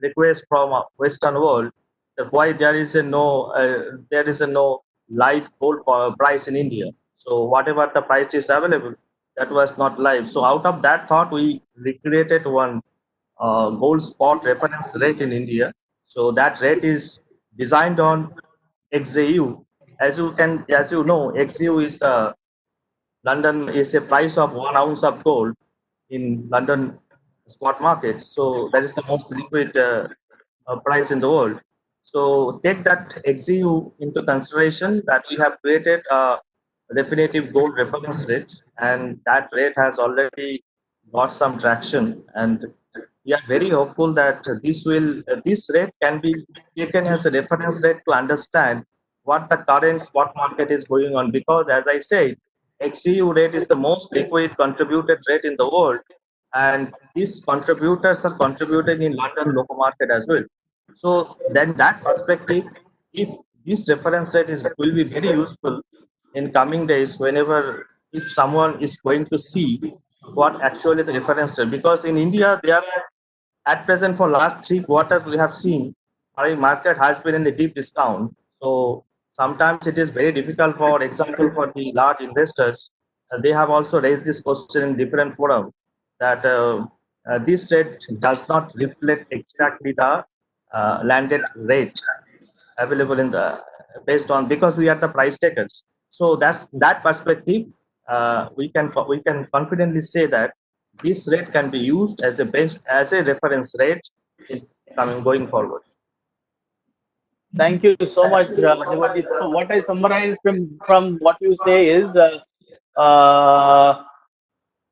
requests from Western world that why there is a no live gold price in India. So whatever the price is available, that was not live. So out of that thought, we recreated one gold spot reference rate in India. So that rate is designed on XAU. As you know, XAU is the London is a price of 1 ounce of gold in London spot market. So that is the most liquid price in the world. So take that XEU into consideration that we have created a definitive gold reference rate, and that rate has already got some traction, and we are very hopeful that this rate can be taken as a reference rate to understand what the current spot market is going on, because as I said, XEU rate is the most liquid contributed rate in the world, and these contributors are contributing in London local market as well. So then that perspective, if this reference rate will be very useful in coming days whenever if someone is going to see what actually the reference rate, because in India there are at present for last 3 quarters we have seen our market has been in a deep discount. So sometimes it is very difficult, for example, for the large investors. They have also raised this question in different forums that this rate does not reflect exactly the landed rate available in the based on, because we are the price takers. So that's that perspective. We can confidently say that this rate can be used as a reference rate in going forward. Thank you so much, Devajit. So what I summarized from what you say is,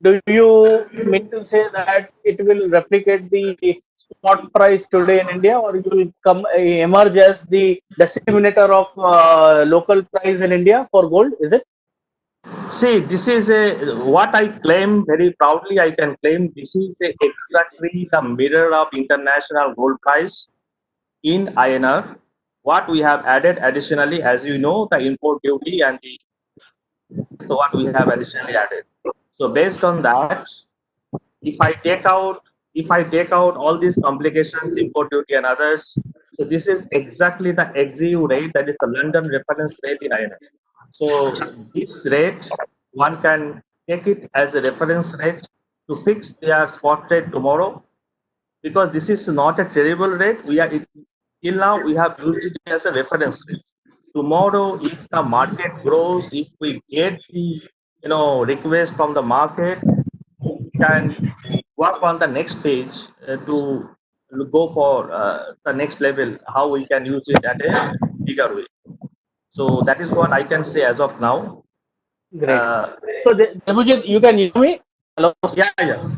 do you mean to say that it will replicate the spot price today in India, or it will emerge as the disseminator of local price in India for gold? Is it? See, this is what I claim very proudly. I can claim this is exactly the mirror of international gold price in INR. What we have added additionally, as you know, the import duty and so what we have additionally added. So based on that, if I take out all these complications, import duty and others, so this is exactly the XEU rate, that is the London reference rate in INR. So this rate, one can take it as a reference rate to fix their spot rate tomorrow, because this is not a terrible rate. Till now we have used it as a reference rate. Tomorrow, if the market grows, if we get the request from the market, we can work on the next page to go for the next level, how we can use it at a bigger way. So that is what I can say as of now. Great. So Devajit, you can hear me? Hello. Yeah. Yeah.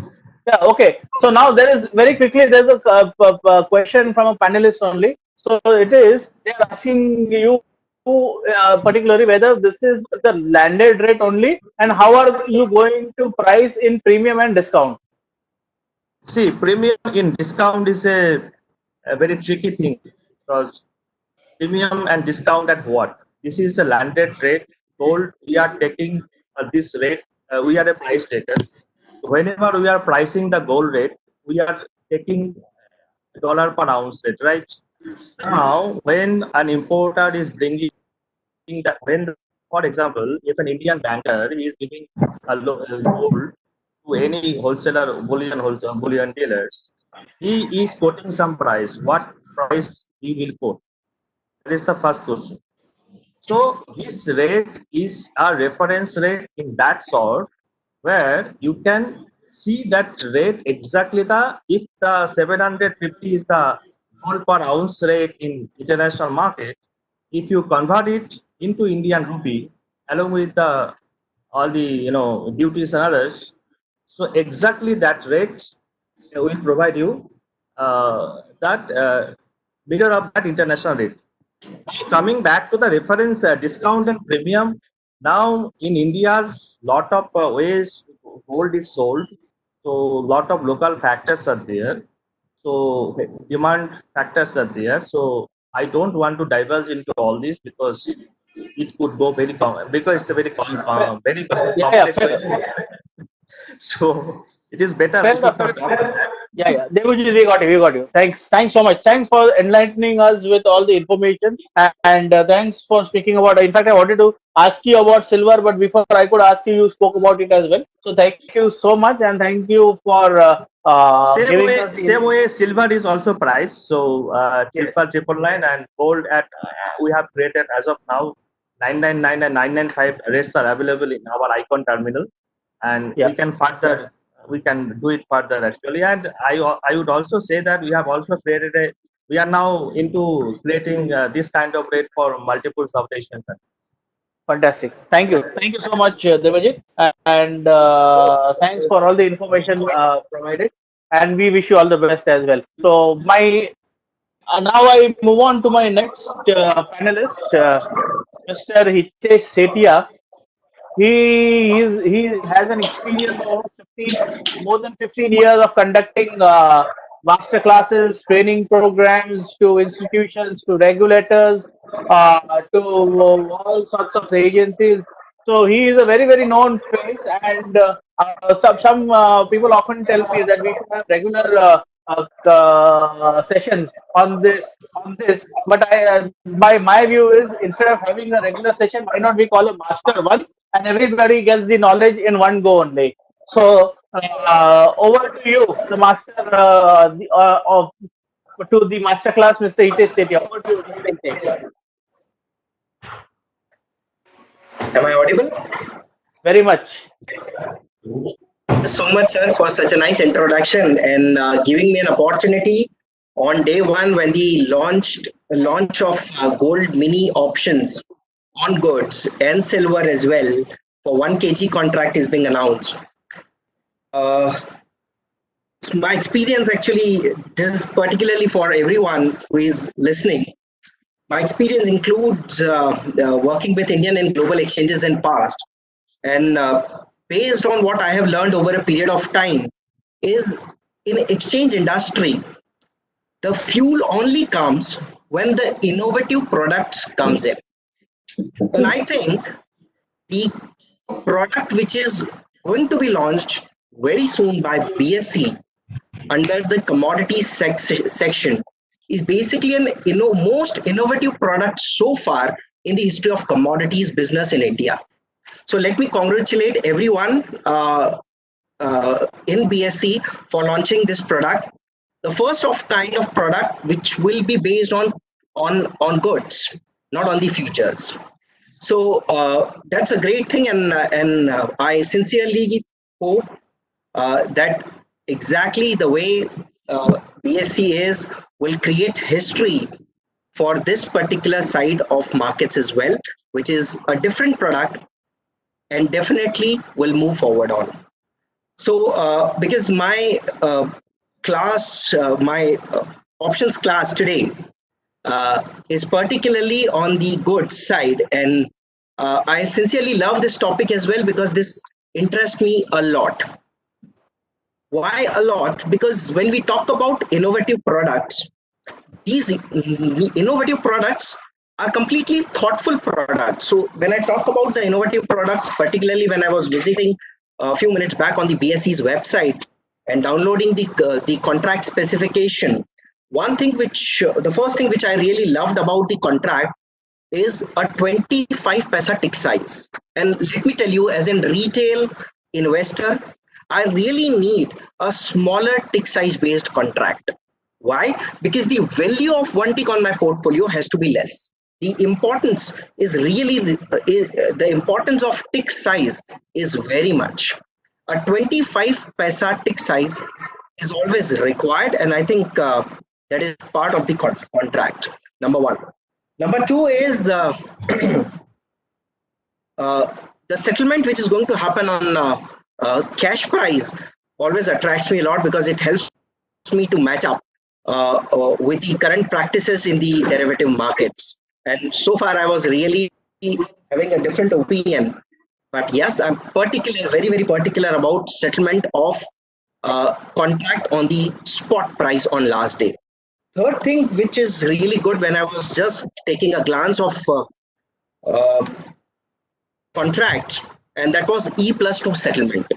Okay. So now there's a question from a panelist only. So it is, they're asking you particularly whether this is the landed rate only, and how are you going to price in premium and discount? See, premium in discount is a very tricky thing, because premium and discount at what? This is a landed rate. Gold, we are taking this rate. We are a price taker. Whenever we are pricing the gold rate, we are taking dollar per ounce rate, right? Now, when an importer is bringing that, for example, if an Indian banker is giving a gold to any wholesaler, bullion dealers, he is quoting some price. What price he will quote? That is the first question. So this rate is a reference rate in that sort, where you can see that rate exactly if the 750 is the gold per ounce rate in international market, if you convert it into Indian rupee along with all the duties and others, so exactly that rate will provide you that mirror of that international rate. Coming back to the reference discount and premium, now in India, lot of ways gold is sold. So lot of local factors are there. So demand factors are there. So I don't want to divulge into all this, because it could go very because it's a very complex. So it is better. Yeah. We got you. Thanks so much. Thanks for enlightening us with all the information, and thanks for speaking about. In fact, I wanted to ask you about silver, but before I could ask you, you spoke about it as well. So thank you so much, and thank you for giving us. Same way, silver is also priced. So Yes. triple line and gold at we have created as of now 999 and 995 rates are available in our Icon terminal, and Yeah. we can do it further actually. And I would also say that we have also created we are now into creating this kind of rate for multiple substations. Fantastic. Thank you so much, Devajit, and thanks for all the information provided. And we wish you all the best as well. So now I move on to my next panelist, Mr. Hitesh Setia. He has an experience of more than 15 years of conducting master classes, training programs to institutions, to regulators, to all sorts of agencies. So he is a very known face, and some people often tell me that we should have regular sessions on this. But my view is, instead of having a regular session, why not we call a master once, and everybody gets the knowledge in one go only. So over to you, the master to the master class, Mr. Hitesh Sethi. Over to you, Mr. Hitesh. Am I audible? Very much. Thank you so much, sir, for such a nice introduction and giving me an opportunity on day one when the launch of gold mini options on goods and silver as well for 1 kg contract is being announced. My experience actually, this is particularly for everyone who is listening. My experience includes working with Indian and global exchanges in past, and based on what I have learned over a period of time is, in exchange industry, the fuel only comes when the innovative products comes in. And I think the product which is going to be launched very soon by BSE under the commodities section is basically an most innovative product so far in the history of commodities business in India. So let me congratulate everyone in BSE for launching this product, the first of kind of product which will be based on goods, not on the futures. So that's a great thing, and I sincerely hope that exactly the way BSE is will create history for this particular side of markets as well, which is a different product and definitely will move forward on. So because my class, my options class today is particularly on the goods side, and I sincerely love this topic as well because this interests me a lot. Why a lot? Because when we talk about innovative products, these innovative products are completely thoughtful products. So when I talk about the innovative product, particularly when I was visiting a few minutes back on the BSE's website and downloading the contract specification, the first thing which I really loved about the contract is a 25 paisa tick size. And let me tell you, as a retail investor, I really need a smaller tick size based contract. Why? Because the value of 1 tick on my portfolio has to be less. The importance is really the importance of tick size is very much. A 25 paisa tick size is always required, and I think that is part of the contract. Number one. Number two is the settlement which is going to happen on cash price always attracts me a lot because it helps me to match up with the current practices in the derivative markets. And so far, I was really having a different opinion. But yes, I'm very particular about settlement of contract on the spot price on last day. Third thing, which is really good, when I was just taking a glance of contract, and that was E+2 settlement.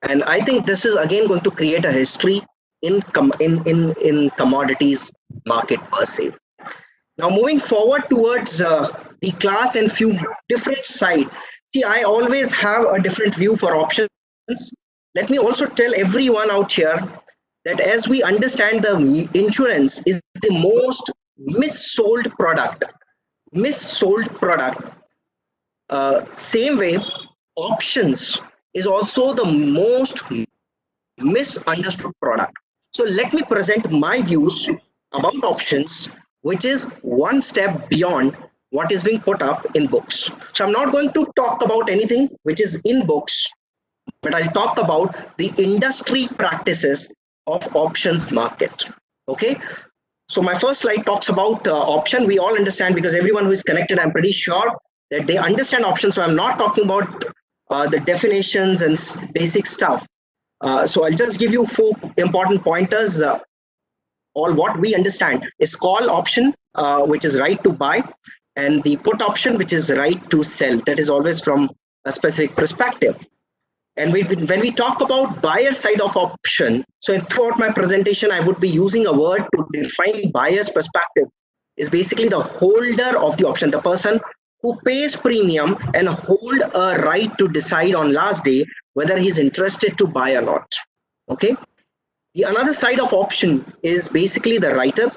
And I think this is again going to create a history in commodities market per se. Now moving forward towards the class and few different side. See, I always have a different view for options. Let me also tell everyone out here that as we understand, the insurance is the most missold product. Same way, options is also the most misunderstood product. So let me present my views about options, which is one step beyond what is being put up in books. So I'm not going to talk about anything which is in books, but I'll talk about the industry practices of options market. Okay. So my first slide talks about option. We all understand, because everyone who is connected, I'm pretty sure that they understand options. So I'm not talking about the definitions and basic stuff. So I'll just give you 4 important pointers. All what we understand is call option, which is right to buy, and the put option, which is right to sell. That is always from a specific perspective. And when we talk about buyer side of option, so throughout my presentation, I would be using a word to define buyer's perspective. Is basically the holder of the option, the person who pays premium and hold a right to decide on last day whether he's interested to buy or not. Okay. The another side of option is basically the writer,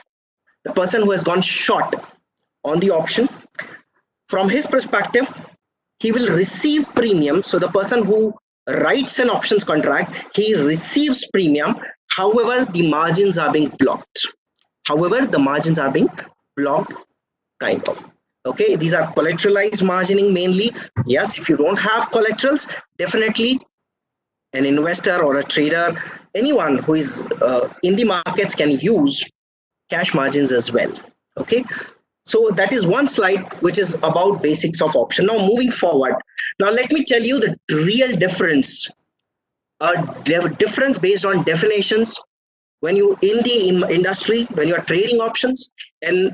the person who has gone short on the option. From his perspective, he will receive premium. So the person who writes an options contract, he receives premium. However, the margins are being blocked. Kind of. Okay, these are collateralized margining mainly. Yes, if you don't have collaterals, definitely an investor or a trader, anyone who is in the markets can use cash margins as well. Okay, so that is one slide which is about basics of option. Now moving forward, now let me tell you the real difference. Difference based on definitions when you in the industry, when you are trading options and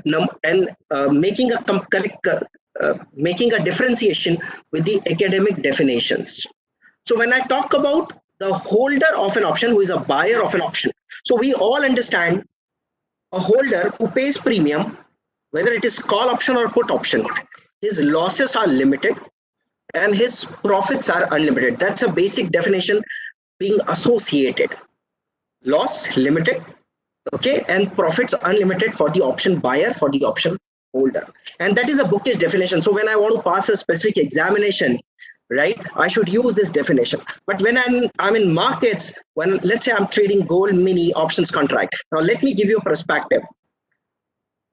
making a differentiation with the academic definitions. So when I talk about the holder of an option, who is a buyer of an option, so we all understand a holder who pays premium, whether it is call option or put option, his losses are limited and his profits are unlimited. That's a basic definition being associated. Loss limited, okay, and profits unlimited for the option buyer, for the option holder. And that is a bookish definition. So when I want to pass a specific examination, right, I should use this definition. But when I'm in markets, when let's say I'm trading gold mini options contract, now let me give you a perspective.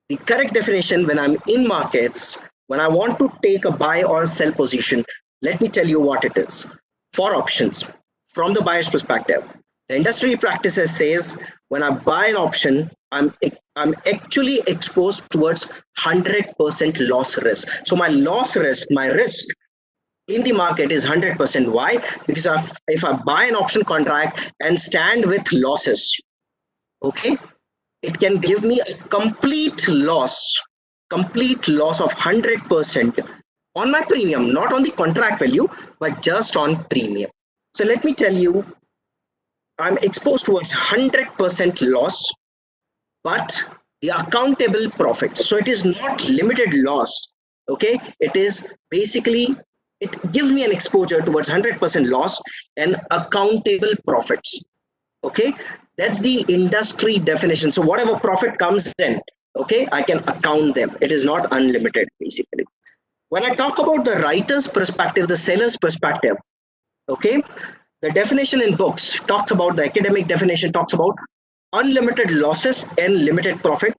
The correct definition when I'm in markets, when I want to take a buy or a sell position, let me tell you what it is. For options, from the buyer's perspective, the industry practices says when I buy an option, I'm actually exposed towards 100% loss risk. So my loss risk, my risk in the market is 100%. Why? Because if I buy an option contract and stand with losses, okay, it can give me a complete loss of 100% on my premium, not on the contract value, but just on premium. So let me tell you, I'm exposed towards 100% loss, but the accountable profits. So it is not limited loss. Okay, it is basically, it gives me an exposure towards 100% loss and accountable profits. Okay, that's the industry definition. So whatever profit comes in, okay, I can account them. It is not unlimited, basically. When I talk about the writer's perspective, the seller's perspective, okay, the definition in books talks about, the academic definition talks about unlimited losses and limited profit.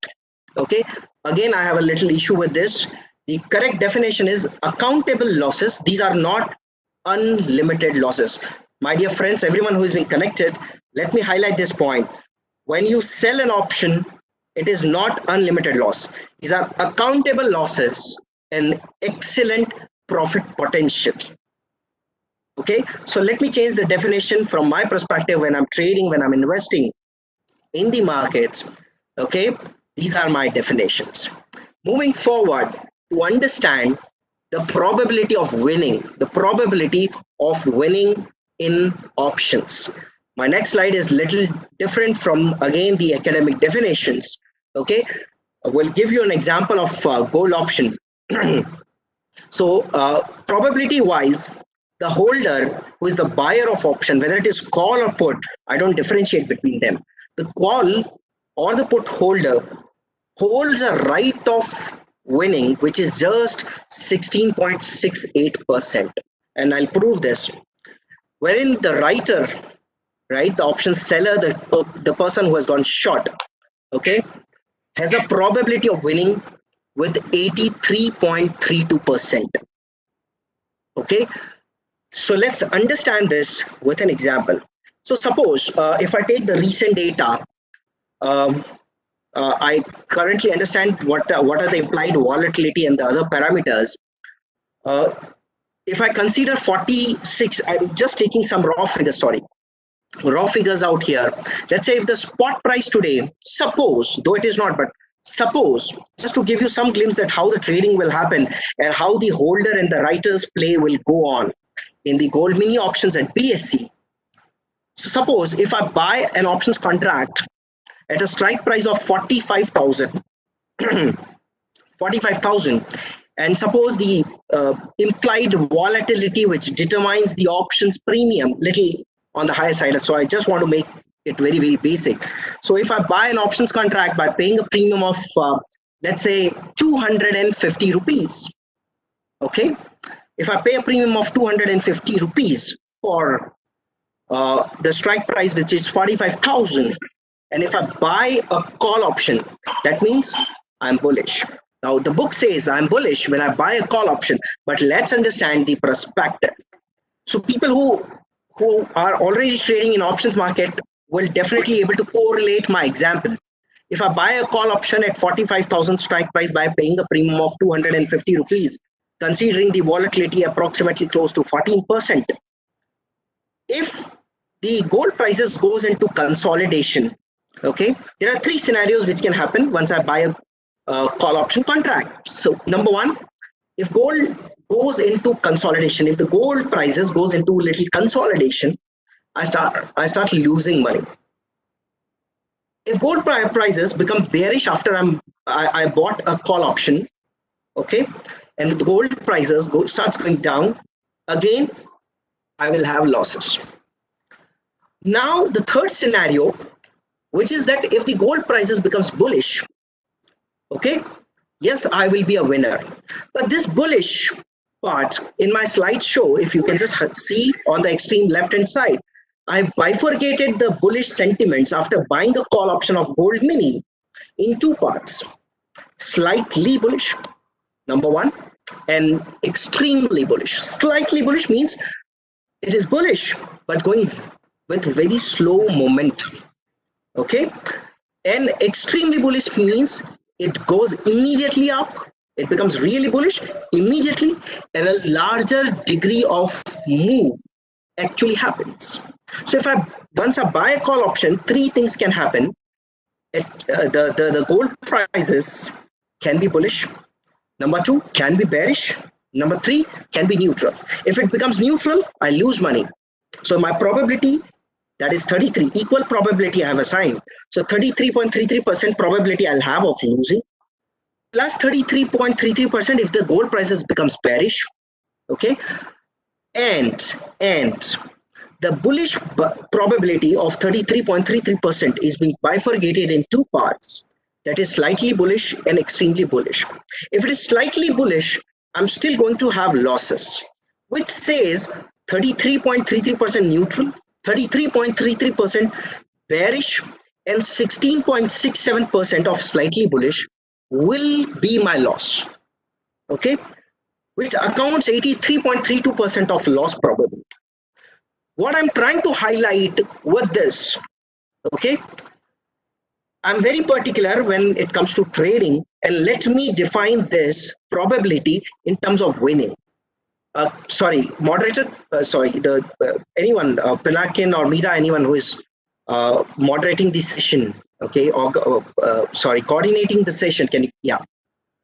Okay, again, I have a little issue with this. The correct definition is accountable losses. These are not unlimited losses. My dear friends, everyone who has been connected, let me highlight this point. When you sell an option, it is not unlimited loss. These are accountable losses and excellent profit potential. Okay, so let me change the definition from my perspective when I'm trading, when I'm investing in the markets. Okay, these are my definitions. Moving forward, to understand the probability of winning in options. My next slide is little different from, again, the academic definitions. Okay, we'll give you an example of gold option. So probability wise, the holder, who is the buyer of option, whether it is call or put, I don't differentiate between them. The call or the put holder holds a right of winning, which is just 16.68%. And I'll prove this. Wherein the writer, right, the option seller, the person who has gone short, okay, has a probability of winning with 83.32%. Okay, so let's understand this with an example. So suppose if I take the recent data, I currently understand what are the implied volatility and the other parameters. If I consider 46, I'm just taking some raw figures, raw figures out here. Let's say if the spot price today, suppose, though it is not, but suppose, just to give you some glimpse that how the trading will happen and how the holder and the writer's play will go on in the gold mini options and BSC. So suppose if I buy an options contract at a strike price of 45,000, 45,000, and suppose the implied volatility which determines the options premium little on the higher side. So I just want to make it very, very basic. So if I buy an options contract by paying a premium of, let's say, 250 rupees, okay? If I pay a premium of 250 rupees for the strike price, which is 45,000, and if I buy a call option, that means I'm bullish. Now, the book says I'm bullish when I buy a call option, but let's understand the perspective. So people who are already trading in options market will definitely able to correlate my example. If I buy a call option at 45,000 strike price by paying a premium of 250 rupees, considering the volatility approximately close to 14%, if the gold prices goes into consolidation, okay, there are three scenarios which can happen once I buy a call option contract. So number one, if gold goes into consolidation, if the gold prices goes into little consolidation, I start losing money. If gold prices become bearish after I bought a call option, okay, and the gold prices starts going down, again, I will have losses. Now the third scenario, which is that if the gold prices becomes bullish, okay, yes, I will be a winner. But this bullish part in my slideshow, if you can just see on the extreme left hand side, I bifurcated the bullish sentiments after buying the call option of gold mini in two parts: slightly bullish, number one, and extremely bullish. Slightly bullish means it is bullish but going with very slow momentum, okay, and extremely bullish means it goes immediately up, it becomes really bullish immediately, and a larger degree of move actually happens. So if once I buy a call option, three things can happen. The gold prices can be bullish. Number two, can be bearish. Number three, can be neutral. If it becomes neutral, I lose money. So my probability, that is 33, equal probability I have assigned. So 33.33% probability I'll have of losing, plus 33.33% if the gold prices becomes bearish, okay? And the bullish probability of 33.33% is being bifurcated in two parts. That is slightly bullish and extremely bullish. If it is slightly bullish, I'm still going to have losses, which says 33.33% neutral, 33.33% bearish, and 16.67% of slightly bullish will be my loss, okay, which accounts 83.32% of loss probability. What I'm trying to highlight with this, okay, I'm very particular when it comes to trading, and let me define this probability in terms of winning. Sorry, moderator, anyone, Pinakin or Meera, anyone who is moderating the session, okay, or coordinating the session, can you, yeah.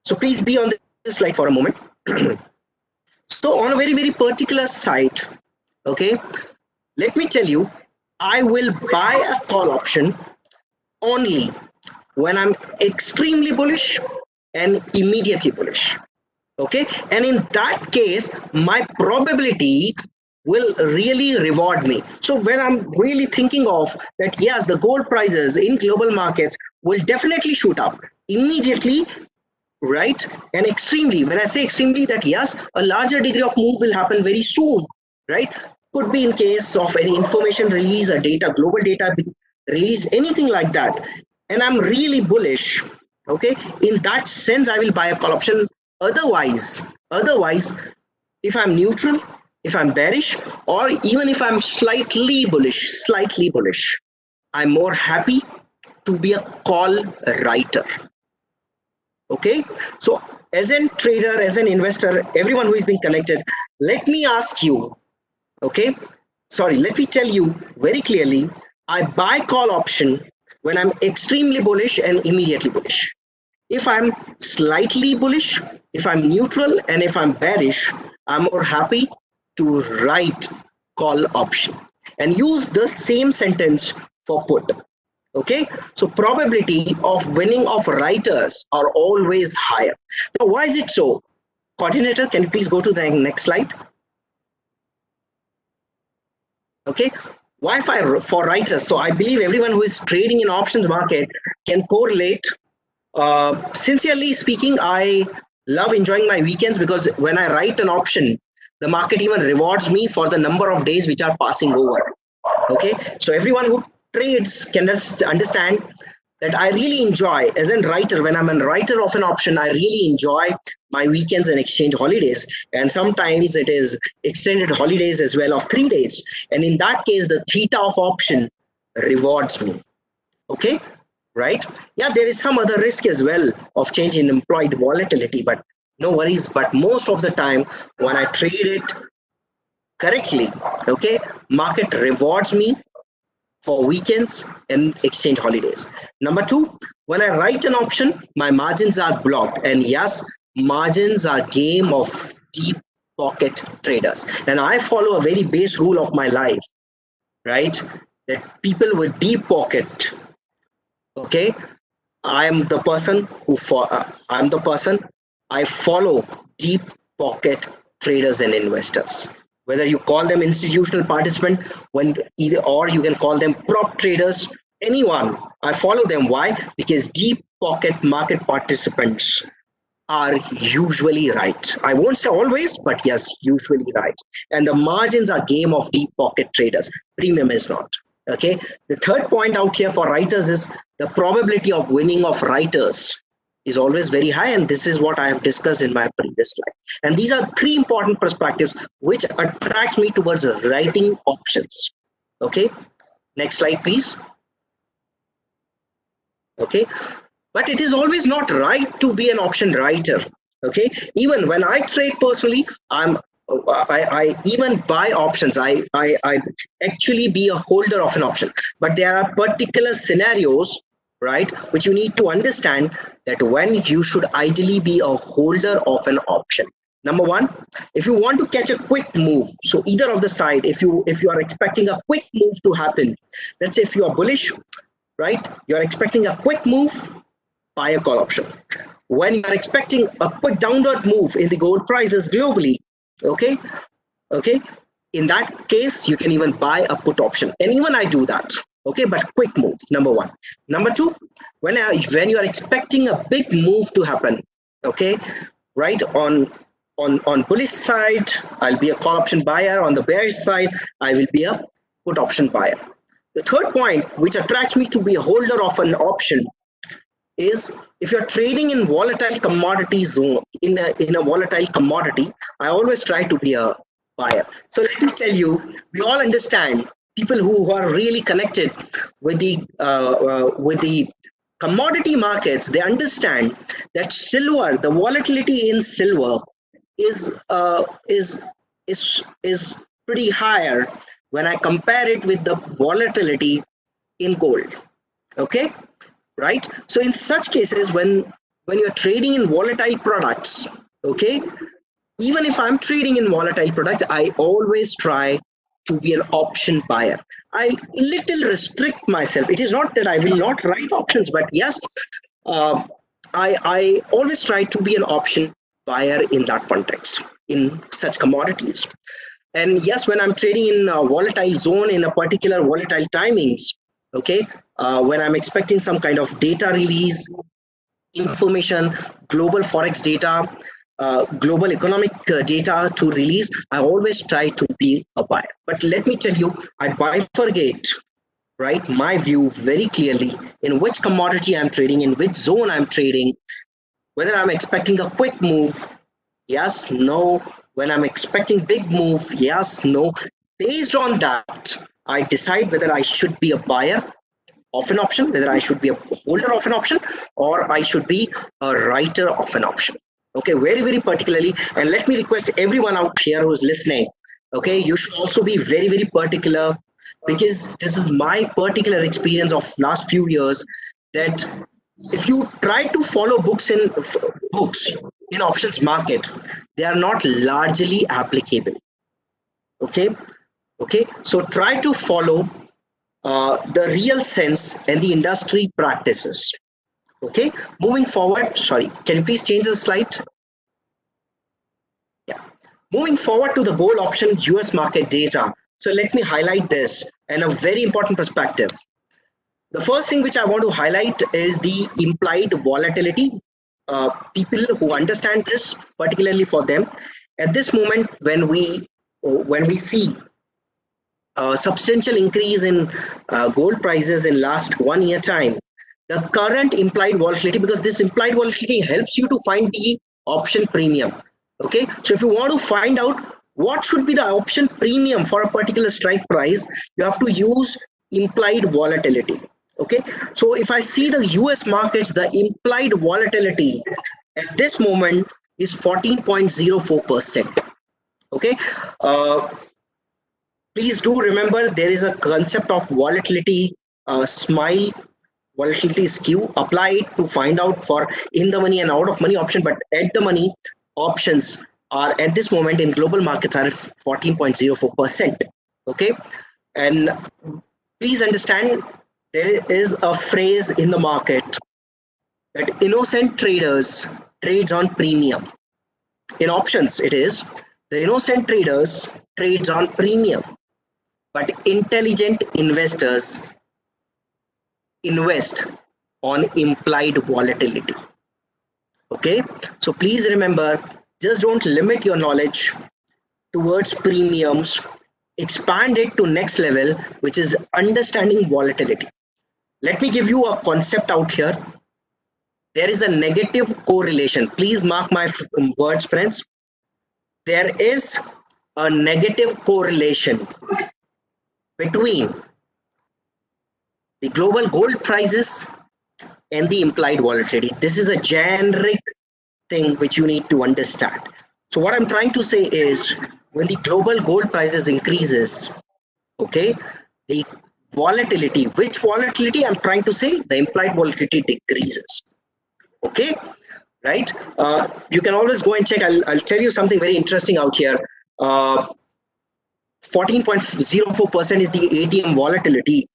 So please be on this slide for a moment. So on a very, very particular site, okay, let me tell you, I will buy a call option only when I'm extremely bullish and immediately bullish. Okay, and in that case, my probability will really reward me. So when I'm really thinking of that, yes, the gold prices in global markets will definitely shoot up immediately, right? And extremely, when I say extremely, that yes, a larger degree of move will happen very soon, right? Could be in case of any information release, a data, global data release, anything like that. And I'm really bullish. Okay, in that sense, I will buy a call option. Otherwise, if I'm neutral, if I'm bearish, or even if I'm slightly bullish, I'm more happy to be a call writer. Okay, so as a trader, as an investor, everyone who is being connected, let me ask you, okay, sorry, let me tell you very clearly, I buy call option when I'm extremely bullish and immediately bullish. If I'm slightly bullish, if I'm neutral, and if I'm bearish, I'm more happy to write call option and use the same sentence for put. Okay, so probability of winning of writers are always higher. Now, why is it so? Coordinator, can you please go to the next slide? Okay, why for writers? So I believe everyone who is trading in options market can correlate. Sincerely speaking, I love enjoying my weekends because when I write an option, the market even rewards me for the number of days which are passing over. Okay, so everyone who trades can understand that I really enjoy, as a writer, when I'm a writer of an option, I really enjoy my weekends and exchange holidays. And sometimes it is extended holidays as well of 3 days. And in that case, the theta of option rewards me. Okay, right? Yeah, there is some other risk as well of change in implied volatility, but no worries. But most of the time, when I trade it correctly, okay, market rewards me for weekends and exchange holidays. Number 2, when I write an option, my margins are blocked. And yes, margins are game of deep pocket traders. And I follow a very base rule of my life, right? That people with deep pocket, okay, I follow deep pocket traders and investors. Whether you call them institutional participant, or you can call them prop traders, anyone, I follow them. Why? Because deep pocket market participants are usually right. I won't say always, but yes, usually right. And the margins are game of deep pocket traders. Premium is not. Okay. The third point out here for writers is the probability of winning of writers is always very high, and this is what I have discussed in my previous slide. And these are 3 important perspectives which attracts me towards writing options. Okay, next slide, please. Okay, but it is always not right to be an option writer. Okay, even when I trade personally, I even buy options. I actually be a holder of an option, but there are particular scenarios, right, which you need to understand that when you should ideally be a holder of an option. Number 1, if you want to catch a quick move, so either of the side, if you are expecting a quick move to happen, let's say if you are bullish, right, you're expecting a quick move, buy a call option. When you're expecting a quick downward move in the gold prices globally, okay, in that case, you can even buy a put option. And even I do that. Okay, but quick move, number 1. Number 2, when you are expecting a big move to happen, okay, right, on bullish side, I'll be a call option buyer. On the bearish side, I will be a put option buyer. The third point, which attracts me to be a holder of an option, is if you're trading in volatile commodity zone, in a volatile commodity, I always try to be a buyer. So let me tell you, we all understand, people who are really connected with the commodity markets, they understand that silver, the volatility in silver is pretty higher when I compare it with the volatility in gold. Okay, right? So in such cases, when you're trading in volatile products, okay, even if I'm trading in volatile product, I always try to be an option buyer. I little restrict myself. It is not that I will not write options, but yes, I always try to be an option buyer in that context, in such commodities. And yes, when I'm trading in a volatile zone, in a particular volatile timings, okay, when I'm expecting some kind of data release, information, global forex data, global economic data to release, I always try to be a buyer. But let me tell you, I bifurcate, right, my view very clearly in which commodity I'm trading, in which zone I'm trading, whether I'm expecting a quick move, yes, no, when I'm expecting big move, yes, no. Based on that, I decide whether I should be a buyer of an option, whether I should be a holder of an option, or I should be a writer of an option. Okay, very, very particularly. And let me request everyone out here who's listening, okay, you should also be very, very particular, because this is my particular experience of last few years, that if you try to follow books in options market, they are not largely applicable. Okay, so try to follow the real sense and the industry practices. Okay, moving forward, sorry, can you please change the slide? Yeah, moving forward to the gold option US market data. So let me highlight this and a very important perspective. The first thing which I want to highlight is the implied volatility. People who understand this, particularly for them, at this moment when we see a substantial increase in gold prices in last 1 year time, the current implied volatility, because this implied volatility helps you to find the option premium. Okay, so if you want to find out what should be the option premium for a particular strike price, you have to use implied volatility. Okay, so if I see the US markets, the implied volatility at this moment is 14.04%. Okay, please do remember there is a concept of volatility smile, volatility skew. Apply it to find out for in the money and out of money option, but at the money options are at this moment in global markets are 14.04%. Okay, and please understand, there is a phrase in the market that innocent traders trades on premium. In options, it is the innocent traders trades on premium, but intelligent investors invest on implied volatility. Okay, so please remember, just don't limit your knowledge towards premiums, expand it to next level, which is understanding volatility. Let me give you a concept out here. There is a negative correlation. Please mark my words, friends. There is a negative correlation between the global gold prices and the implied volatility. This is a generic thing which you need to understand. So what I'm trying to say is, when the global gold prices increases, okay, the volatility, which volatility I'm trying to say, the implied volatility decreases. Okay, right? You can always go and check. I'll tell you something very interesting out here. 14.04% is the ATM volatility.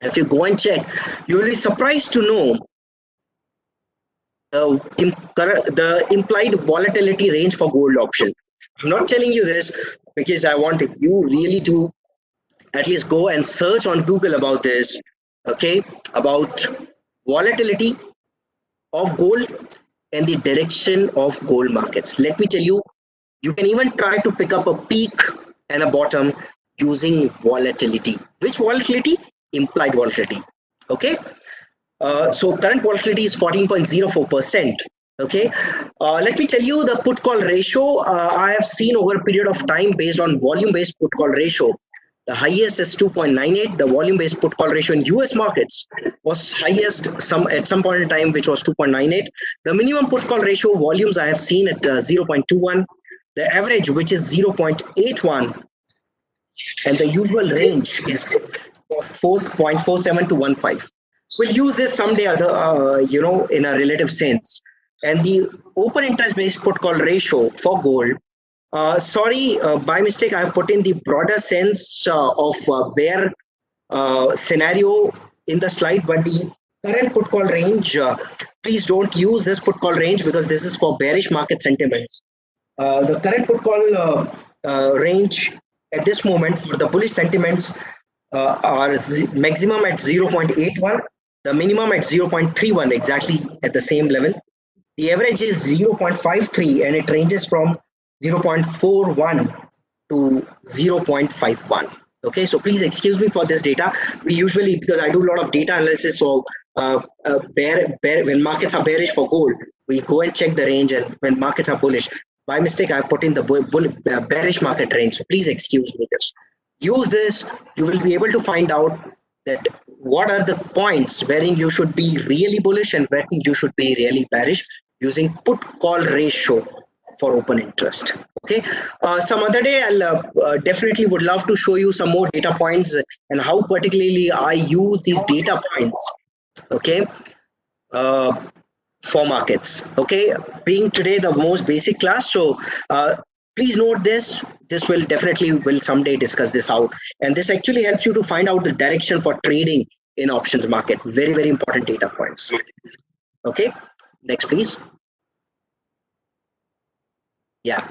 If you go and check, you will be surprised to know the implied volatility range for gold option. I'm not telling you this because I want you really to at least go and search on Google about this, okay, about volatility of gold and the direction of gold markets. Let me tell you, you can even try to pick up a peak and a bottom using volatility. Which volatility? Implied volatility. Okay, so current volatility is 14.04%. Okay, let me tell you the put call ratio. I have seen over a period of time based on volume based put call ratio. The highest is 2.98. The volume based put call ratio in US markets was highest at some point in time, which was 2.98. The minimum put call ratio volumes I have seen at 0.21. The average, which is 0.81, and the usual range is 4.47 to 1.5. We'll use this someday, in a relative sense. And the open interest based put call ratio for gold Sorry, by mistake, I have put in the broader sense of bear scenario in the slide, but the current put call range, please don't use this put call range because this is for bearish market sentiments. The current put call range at this moment for the bullish sentiments are maximum at 0.81, the minimum at 0.31, exactly at the same level. The average is 0.53 and it ranges from 0.41 to 0.51. Okay, so please excuse me for this data. We usually, because I do a lot of data analysis, so when markets are bearish for gold, we go and check the range, and when markets are bullish, by mistake, I put in the bearish market range. So please excuse me this. Use this, you will be able to find out that what are the points wherein you should be really bullish and wherein you should be really bearish using put call ratio for open interest. Okay, some other day I'll definitely would love to show you some more data points and how particularly I use these data points. Okay, for markets. Okay, being today the most basic class, so please note this. This will someday discuss this out, and this actually helps you to find out the direction for trading in options market. Very, very important data points. Okay, next please. Yeah,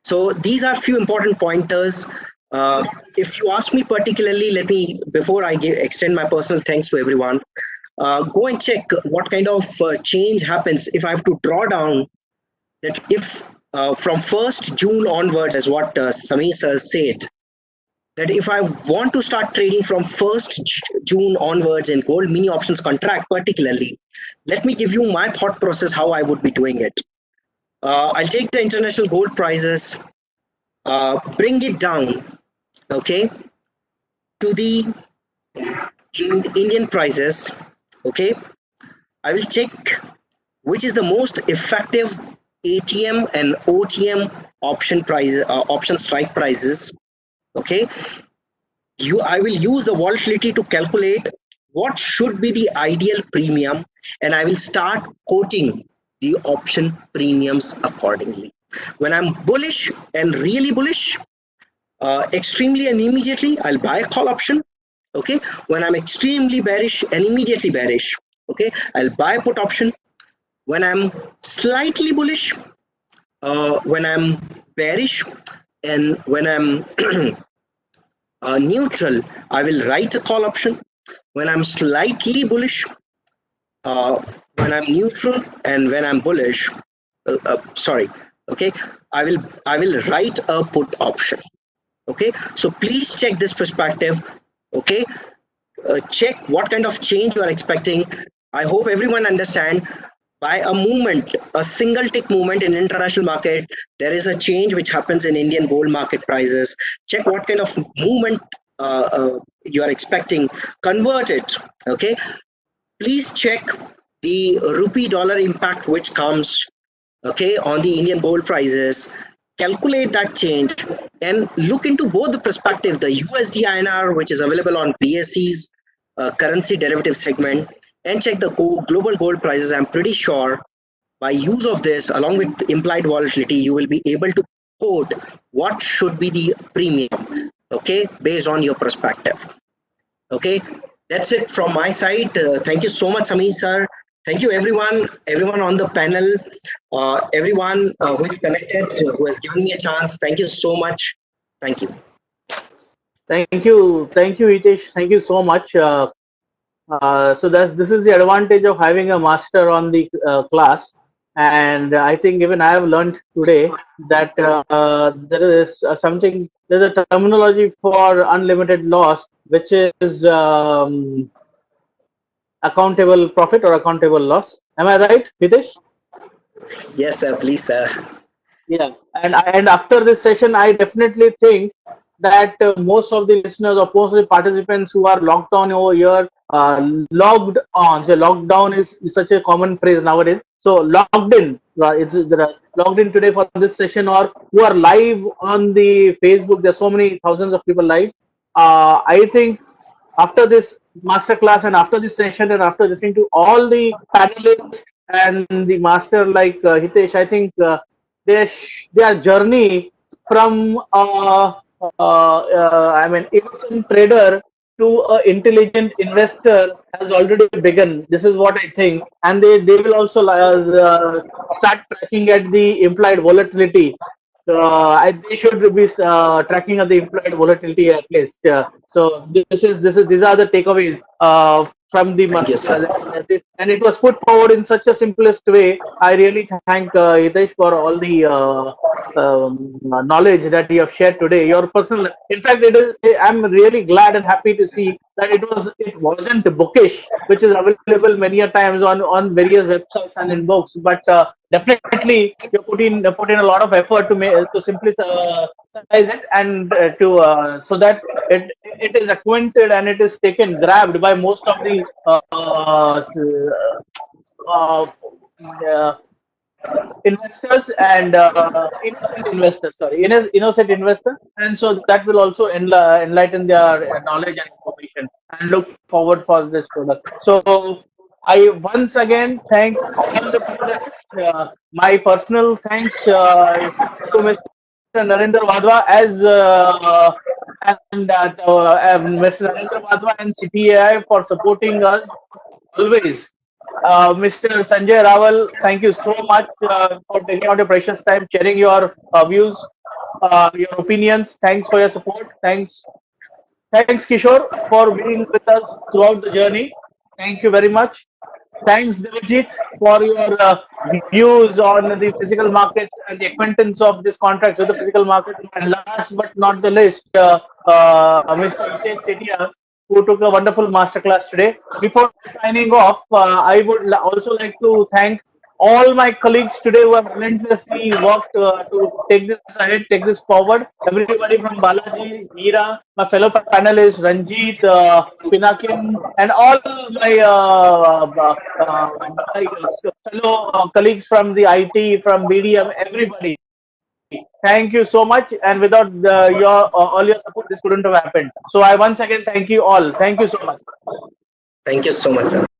so these are few important pointers. If you ask me particularly, let me, before I extend my personal thanks to everyone, go and check what kind of change happens if I have to draw down that if from 1st June onwards, as what Samir sir said, that if I want to start trading from 1st June onwards in gold mini options contract particularly, let me give you my thought process how I would be doing it. I'll take the international gold prices, bring it down, okay, to the Indian prices, okay. I will check which is the most effective ATM and OTM option price, option strike prices, okay. I will use the volatility to calculate what should be the ideal premium, and I will start quoting the option premiums accordingly. When I'm bullish and really bullish, extremely and immediately, I'll buy a call option. Okay. When I'm extremely bearish and immediately bearish, okay, I'll buy a put option. When I'm slightly bullish, when I'm bearish, and when I'm neutral, I will write a call option. When I'm slightly bullish, when I'm neutral, and when I'm bullish, okay, I will write a put option. Okay, so please check this perspective. Okay, check what kind of change you are expecting. I hope everyone understand. By a movement, a single tick movement in international market, there is a change which happens in Indian gold market prices. Check what kind of movement you are expecting. Convert it. Okay, please check the rupee dollar impact which comes, okay, on the Indian gold prices. Calculate that change and look into both the perspective, the USD INR, which is available on BSE's currency derivative segment, and check the global gold prices. I'm pretty sure by use of this, along with implied volatility, you will be able to quote what should be the premium, okay, based on your perspective. Okay, that's it from my side. Thank you so much, Samir sir. Thank you, everyone on the panel, everyone who is connected, who has given me a chance. Thank you so much. Thank you. Thank you, Hitesh. Thank you so much. So this is the advantage of having a master on the class, and I think even I have learned today that there is there's a terminology for unlimited loss, which is accountable profit or accountable loss. Am I right, Hitesh? Yes, sir. Please, sir. Yeah, and after this session, I definitely think that most of the listeners or most of the participants who are logged on over here, logged on. So lockdown is such a common phrase nowadays. So logged in, logged in today for this session, or who are live on the Facebook. There's so many thousands of people live. I think after this masterclass and after this session and after listening to all the panelists and the master like Hitesh, I think their journey from I mean, innocent trader to an intelligent investor has already begun. This is what I think, and they will also start tracking at the implied volatility. They should be tracking at the implied volatility at least. So these are the takeaways from the Thank you, master, sir. and it was put forward in such a simplest way. I really thank Hitesh for all the knowledge that you have shared today. Your personal, in fact, it is. I'm really glad and happy to see that it wasn't bookish, which is available many a times on various websites and in books. But definitely, you put in a lot of effort to simplify it and so that it is acquainted and it is grabbed by most of the uh, uh, investors and innocent investors, sorry, innocent investor, and so that will also enlighten their knowledge and information and look forward for this product. So I once again thank all the panelists. My personal thanks to Mr. Narendra Wadhwa Mr. Narendra Wadhwa and CPAI for supporting us always. Mr. Sanjay Rawal, thank you so much for taking out your precious time, sharing your views, your opinions. Thanks for your support. Thanks, Kishore, for being with us throughout the journey. Thank you very much. Thanks, Devajit, for your views on the physical markets and the acquaintance of these contracts with the physical market. And last but not the least, Mr. Hitesh Tetia, who took a wonderful masterclass today. Before signing off, I would also like to thank all my colleagues today who have relentlessly worked to take this ahead, take this forward. Everybody from Balaji, Meera, my fellow panelists, Ranjit, Pinakin, and all my, my fellow colleagues from the IT, from BDM, everybody. Thank you so much. And without your all your support, this couldn't have happened. So I once again thank you all. Thank you so much. Thank you so much, sir.